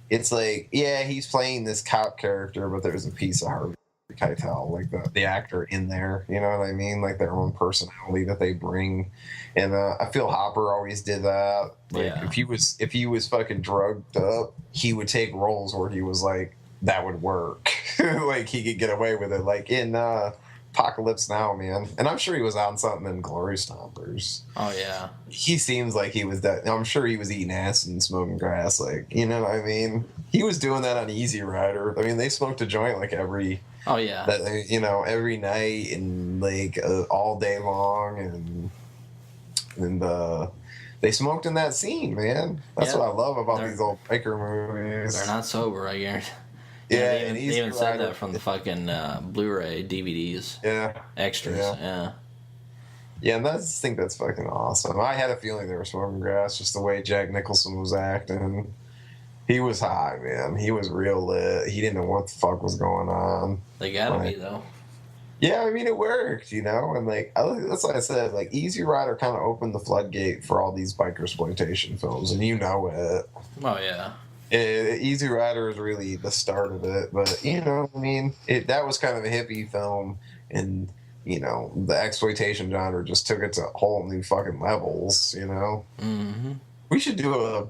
C: it's like, yeah, he's playing this cop character, but there's a piece of Harvey Keitel, like the actor in there. You know what I mean? Like their own personality that they bring. And I feel Hopper always did that. Like if he was fucking drugged up, he would take roles where he was like, that would work. Like he could get away with it. Like in Apocalypse Now, man. And I'm sure he was on something in Glory Stompers.
A: Oh, yeah.
C: He seems like he was that. I'm sure he was eating ass and smoking grass. Like, you know what I mean? He was doing that on Easy Rider. I mean, they smoked a joint like every...
A: Oh, yeah.
C: Every night and like all day long. And they smoked in that scene, man. That's what I love about these old biker movies.
A: They're not sober, I guarantee.
C: Yeah,
A: they even said that from the fucking Blu-ray DVDs.
C: Yeah.
A: Extras, yeah.
C: Yeah, and I just think that's fucking awesome. I had a feeling they were smoking grass, just the way Jack Nicholson was acting. He was high, man. He was real lit. He didn't know what the fuck was going on.
A: They gotta be, though.
C: Yeah, I mean, it worked, you know? And, like, that's what I said. Like, Easy Rider kind of opened the floodgate for all these biker exploitation films, and you know it.
A: Oh, yeah.
C: Easy Rider is really the start of it, but you know, I mean, that was kind of a hippie film, and you know, the exploitation genre just took it to whole new fucking levels. You know, we should do a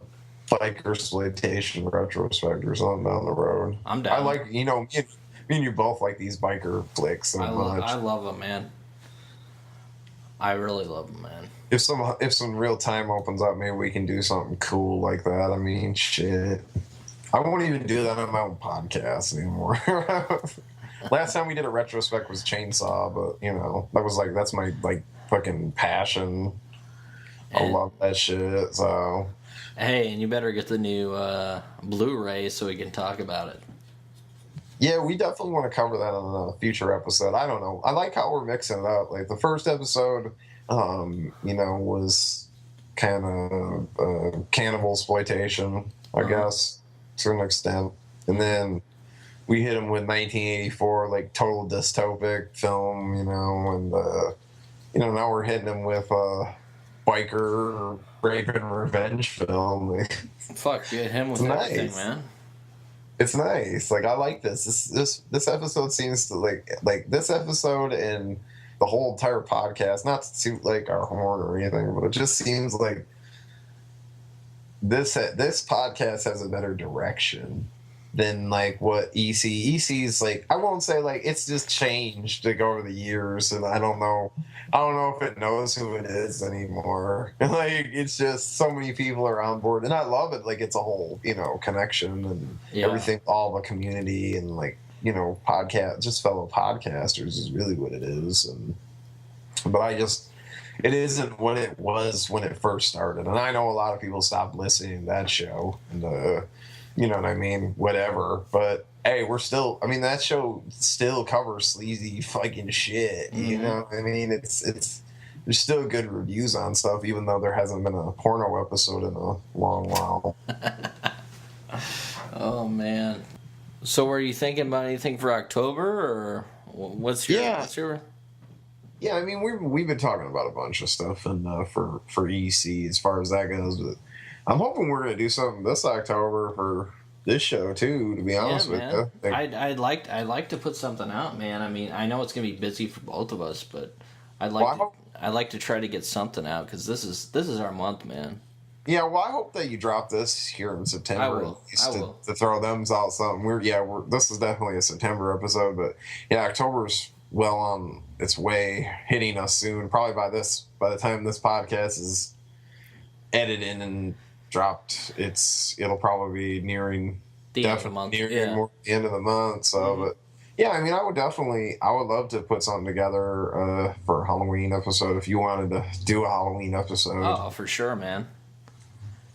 C: biker exploitation retrospect or something down the road.
A: I'm down.
C: I like, you know, me and you both like these biker flicks so much.
A: I love them, man. I really love them, man.
C: If some real time opens up, maybe we can do something cool like that. I mean, shit. I won't even do that on my own podcast anymore. Last time we did a retrospect was Chainsaw, but you know, that's my like fucking passion. I love that shit. So,
A: hey, and you better get the new Blu-ray so we can talk about it.
C: Yeah, we definitely want to cover that on a future episode. I don't know. I like how we're mixing it up. Like the first episode, you know, was kind of cannibal exploitation, I guess, to an extent. And then we hit them with 1984, like total dystopic film, you know, and you know, now we're hitting them with biker rape and revenge film.
A: Fuck, get him with everything, man.
C: It's nice. Like, I like this. This episode seems to like this episode and the whole entire podcast, not to toot like our horn or anything, but it just seems like this podcast has a better direction than like what EC's like. I won't say like it's just changed like over the years, and I don't know if it knows who it is anymore. Like, it's just so many people are on board, and I love it. Like, it's a whole, you know, connection and everything, all the community and like, you know, just fellow podcasters is really what it is. But it isn't what it was when it first started. And I know a lot of people stopped listening to that show, and you know what I mean, whatever. But hey, we're still, I mean, that show still covers sleazy fucking shit. You know what I mean? There's still good reviews on stuff, even though there hasn't been a porno episode in a long while.
A: Oh man. So were you thinking about anything for October, or what's your
C: Yeah, I mean, we've been talking about a bunch of stuff, and for EC as far as that goes, but I'm hoping we're gonna do something this October for this show too. To be honest with you,
A: I'd like to put something out, man. I mean, I know it's gonna be busy for both of us, but I'd like to try to get something out because this is our month, man.
C: Yeah, well, I hope that you drop this here in September.
A: I will.
C: To throw them out something. This is definitely a September episode, but yeah, October's well on its way, hitting us soon. Probably by the time this podcast is edited and dropped, it'll probably be nearing
A: the end of the month.
C: More the end of the month. So, but yeah, I mean, I would love to put something together for a Halloween episode if you wanted to do a Halloween episode.
A: Oh, for sure, man.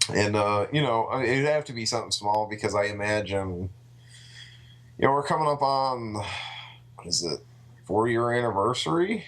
C: And you know, it'd have to be something small because I imagine, you know, we're coming up on, what is it, 4-year anniversary?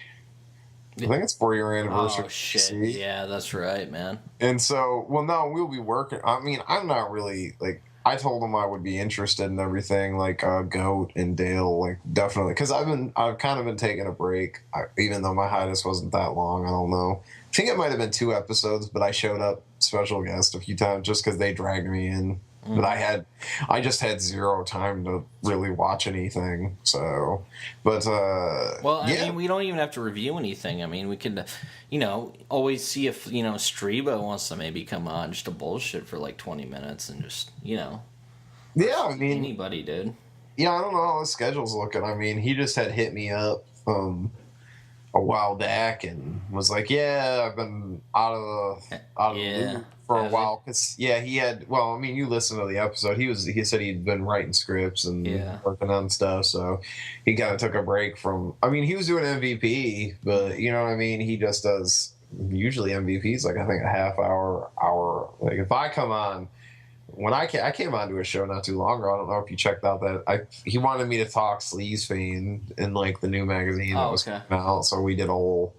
C: I think it's 4-year anniversary.
A: Oh, shit. Yeah, that's right, man.
C: And so, well, no, we'll be working. I mean, I'm not really, like, I told them I would be interested in everything, like Goat and Dale, like, definitely. Because I've kind of been taking a break, even though my hiatus wasn't that long. I don't know. I think it might have been 2 episodes, but I showed up special guest a few times just because they dragged me in. But I just had zero time to really watch anything. So, but
A: well, I mean, we don't even have to review anything. I mean, we could, you know, always see if, you know, Strebo wants to maybe come on just to bullshit for like 20 minutes and just, you know.
C: Yeah, I mean,
A: anybody, dude.
C: Yeah, I don't know how his schedule's looking. I mean, he just had hit me up a while back and was like, "Yeah, I've been out of the loop for a while." Because he had. Well, I mean, you listen to the episode. He said he'd been writing scripts and working on stuff, so he kind of took a break from. I mean, he was doing MVP, but you know what I mean. He just does usually MVPs like I think a half hour. Like if I come on. When I came onto a show not too long ago, I don't know if you checked out that he wanted me to talk Sleaze Fiend in like the new magazine that was coming out, so we did a whole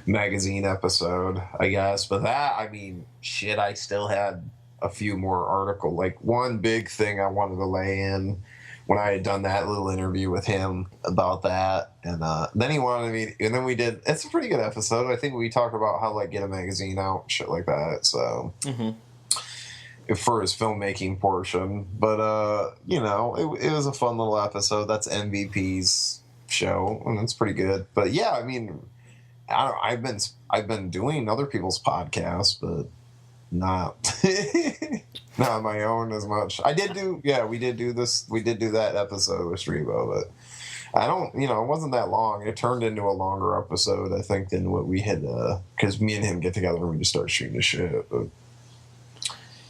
C: magazine episode, I guess. But that, I mean, shit, I still had a few more articles. Like one big thing I wanted to lay in when I had done that little interview with him about that, and then he wanted me, and then we did. It's a pretty good episode. I think we talked about how like get a magazine out, and shit like that. So. Mm-hmm. For his filmmaking portion, but you know, it was a fun little episode. That's MVP's show, and it's pretty good. But yeah, I mean, I've been doing other people's podcasts, but not not my own as much. We did do that episode with Stribo, but I don't, you know, it wasn't that long. It turned into a longer episode, I think, than what we had, because me and him get together and we just start shooting the shit. But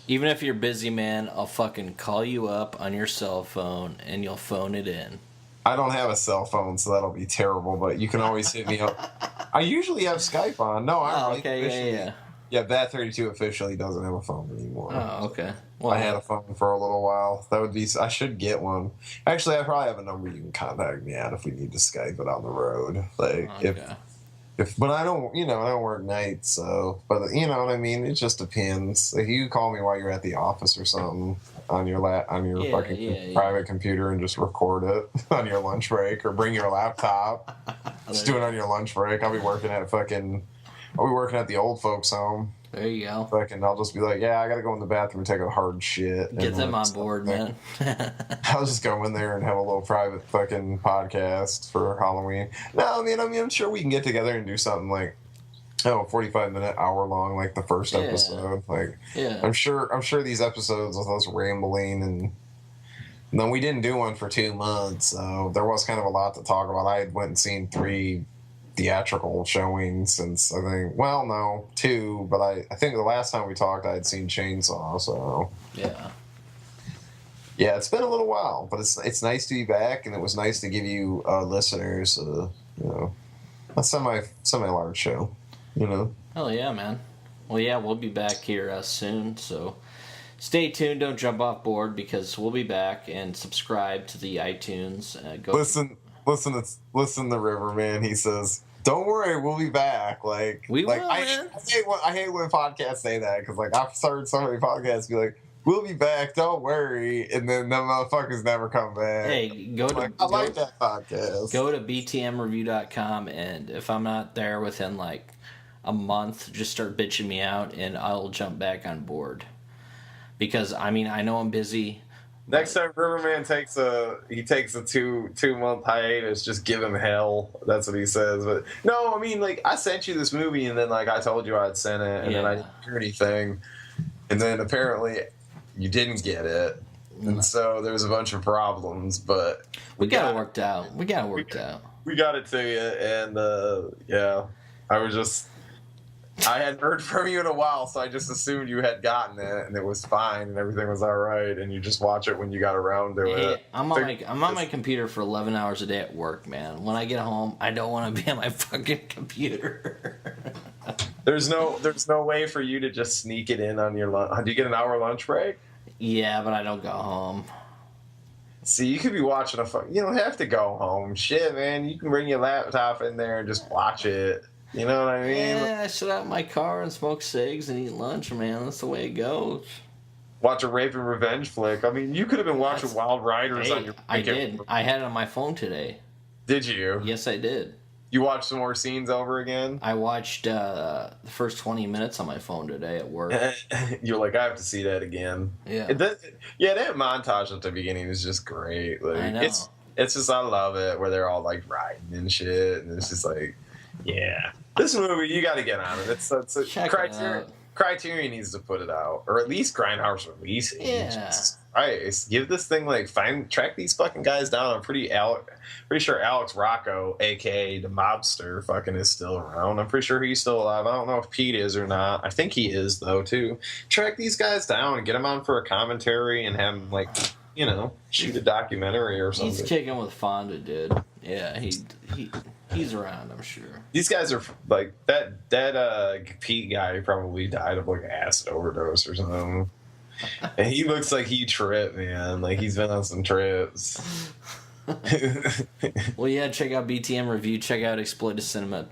A: even if you're busy, man, I'll fucking call you up on your cell phone and you'll phone it in.
C: I don't have a cell phone, so that'll be terrible, but you can always hit me up. I usually have Skype on. No, Yeah, Bat32 officially doesn't have a phone anymore.
A: Oh, okay. Well,
C: I had a phone for a little while. I should get one. Actually, I probably have a number you can contact me at if we need to Skype it on the road. Like, but I don't work nights, so, but you know what I mean? It just depends. Like, you call me while you're at the office or something on your private computer and just record it on your lunch break, or bring your laptop. Just do it on your lunch break. I'll be working at the old folks home.
A: There you go.
C: I'll just be like, yeah, I gotta go in the bathroom and take a hard shit.
A: Get them on board, man.
C: I'll just go in there and have a little private fucking podcast for Halloween. No, I mean, I'm sure we can get together and do something like, 45-minute, hour long, like the first episode. Like, I'm sure these episodes with us rambling and then we didn't do one for 2 months, so there was kind of a lot to talk about. I went and seen 3 theatrical showings since, I think, 2, but I think the last time we talked I had seen Chainsaw, so yeah, it's been a little while, but it's nice to be back, and it was nice to give you listeners a semi-large show, you know.
A: Hell yeah, man. Well, yeah, we'll be back here soon, so stay tuned, don't jump off board, because we'll be back, and subscribe to the iTunes.
C: Listen to Riverman. He says, "Don't worry, we'll be back." I hate when podcasts say that, because like I've heard so many podcasts be like, "We'll be back, don't worry," and then the motherfuckers never come back.
A: Hey, I
C: like that podcast.
A: Go to btmreview.com, and if I'm not there within like a month, just start bitching me out, and I'll jump back on board. Because I mean, I know I'm busy.
C: Next time Riverman takes a 2-month hiatus, just give him hell. That's what he says. But no, I mean, like, I sent you this movie, and then like I told you I'd sent it, and then I didn't hear anything, and then apparently you didn't get it, and so there's a bunch of problems. But
A: we got it worked out. We got
C: it to you, and I hadn't heard from you in a while, so I just assumed you had gotten it, and it was fine, and everything was all right, and you just watch it when you got around to it.
A: I'm on my computer for 11 hours a day at work, man. When I get home, I don't want to be on my fucking computer.
C: There's no way for you to just sneak it in on your lunch. Do you get an hour lunch break?
A: Yeah, but I don't go home.
C: See, you could be watching you don't have to go home. Shit, man. You can bring your laptop in there and just watch it. You know what I mean?
A: Yeah, I sit out in my car and smoke cigs and eat lunch, man. That's the way it goes.
C: Watch a rape and revenge flick. I mean, you could have been watching Wild Riders on your...
A: I did. I had it on my phone today.
C: Did you?
A: Yes, I did.
C: You watched some more scenes over again?
A: I watched the first 20 minutes on my phone today at work.
C: You're like, I have to see that again.
A: Yeah.
C: That montage at the beginning is just great. Like,
A: I know.
C: It's just, I love it, where they're all like riding and shit, and it's just like... Yeah, this movie, you got to get on it. It's a Criterion. Criterion needs to put it out, or at least Grindhouse release it.
A: Yeah.
C: Christ, give this thing track these fucking guys down. I'm pretty sure Alex Rocco, aka the mobster, fucking is still around. I'm pretty sure he's still alive. I don't know if Pete is or not. I think he is though too. Track these guys down and get them on for a commentary and have them shoot a documentary or something.
A: He's kicking with Fonda, dude. Yeah, he's around, I'm sure.
C: These guys are like that Pete guy probably died of acid overdose or something. And he looks like he tripped, man. Like he's been on some trips.
A: Well, yeah, check out BTM Review. Check out Exploited Cinema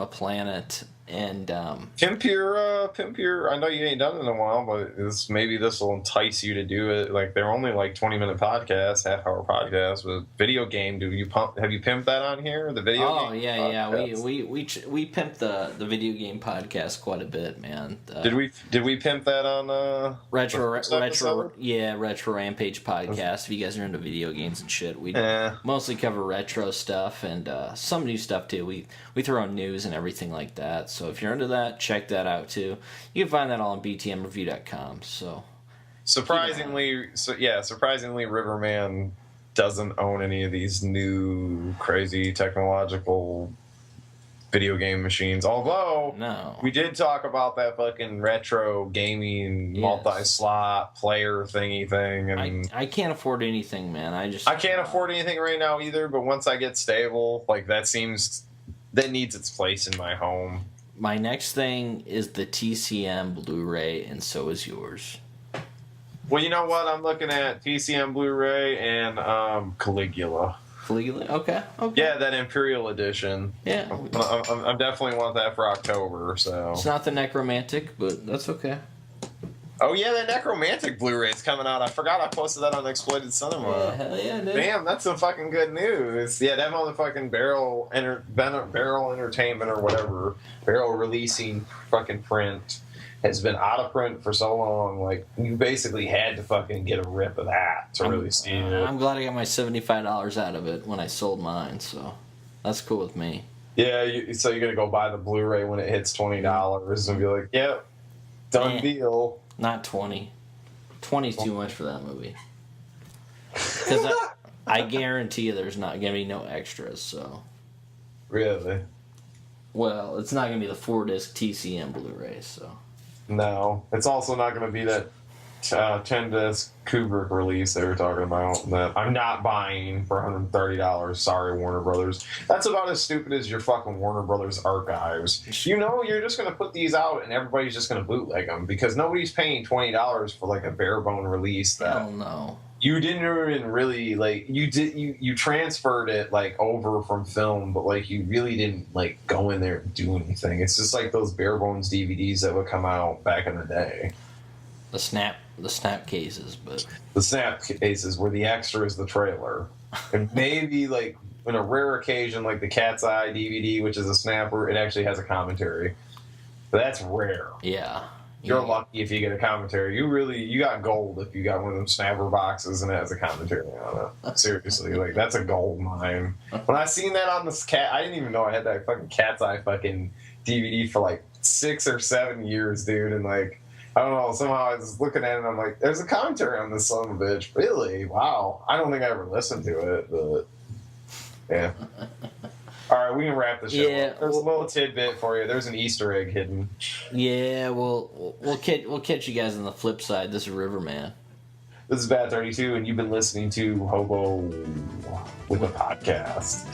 A: Planet. And
C: Pimp your. I know you ain't done it in a while, but maybe this will entice you to do it. Like they're only 20-minute podcasts, half-hour podcasts. With video game, have you pimped that on here? The video.
A: Oh
C: game
A: yeah,
C: podcast?
A: yeah. We pimped the video game podcast quite a bit, man.
C: Did we pimp that on
A: Retro Rampage podcast? If you guys are into video games and shit, we mostly cover retro stuff and some new stuff too. We throw in news and everything like that. So if you're into that, check that out too. You can find that all on btmreview.com. So
C: surprisingly, Riverman doesn't own any of these new crazy technological video game machines. Although we did talk about that fucking retro gaming multi-slot player thingy thing, and
A: I can't afford anything, man. I
C: can't afford anything right now either. But once I get stable, that needs its place in my home.
A: My next thing is the TCM Blu-ray, and so is yours.
C: Well, you know what? I'm looking at TCM Blu-ray and Caligula.
A: Caligula? Okay.
C: Yeah, that Imperial Edition.
A: Yeah.
C: I definitely want that for October, so...
A: It's not the Necromantic, but that's okay.
C: Oh, yeah, that Necromantic Blu-ray is coming out. I forgot I posted that on Exploited Cinema.
A: Yeah, hell yeah, dude.
C: Damn, that's some fucking good news. Yeah, that motherfucking Barrel Entertainment or whatever, Barrel releasing fucking print has been out of print for so long. You basically had to fucking get a rip of that to really see it.
A: I'm glad I got my $75 out of it when I sold mine, so that's cool with me.
C: Yeah, so you're going to go buy the Blu-ray when it hits $20 and be like, yep, done deal.
A: Not 20. 20's too much for that movie. Because I guarantee you there's not going to be no extras, so...
C: Really?
A: Well, it's not going to be the 4-disc TCM Blu-ray, so...
C: No. It's also not going to be that 10-disc Kubrick release they were talking about that I'm not buying for $130. Sorry, Warner Brothers. That's about as stupid as your fucking Warner Brothers archives. You're just going to put these out and everybody's just going to bootleg them because nobody's paying $20 for a bare bone release.
A: Hell no.
C: You didn't even really you transferred it over from film, but you really didn't go in there and do anything. It's just those bare bones DVDs that would come out back in the day.
A: The snap cases, but
C: the snap cases where the extra is the trailer, and maybe in a rare occasion like the Cat's Eye DVD, which is a snapper, it actually has a commentary. But that's rare.
A: Yeah.
C: You're lucky if you get a commentary. You got gold if you got one of them snapper boxes and it has a commentary on it. Seriously, that's a gold mine. When I seen that on this cat, I didn't even know I had that fucking Cat's Eye fucking DVD for 6 or 7 years, dude, and I don't know, somehow I was looking at it and I'm like, there's a commentary on this son of a bitch. Really? Wow. I don't think I ever listened to it, but yeah. All right, we can wrap the show up. There's a little tidbit for you. There's an Easter egg hidden.
A: Yeah, we'll catch you guys on the flip side. This is Riverman.
C: This is Bat 32, and you've been listening to Hobo with a podcast.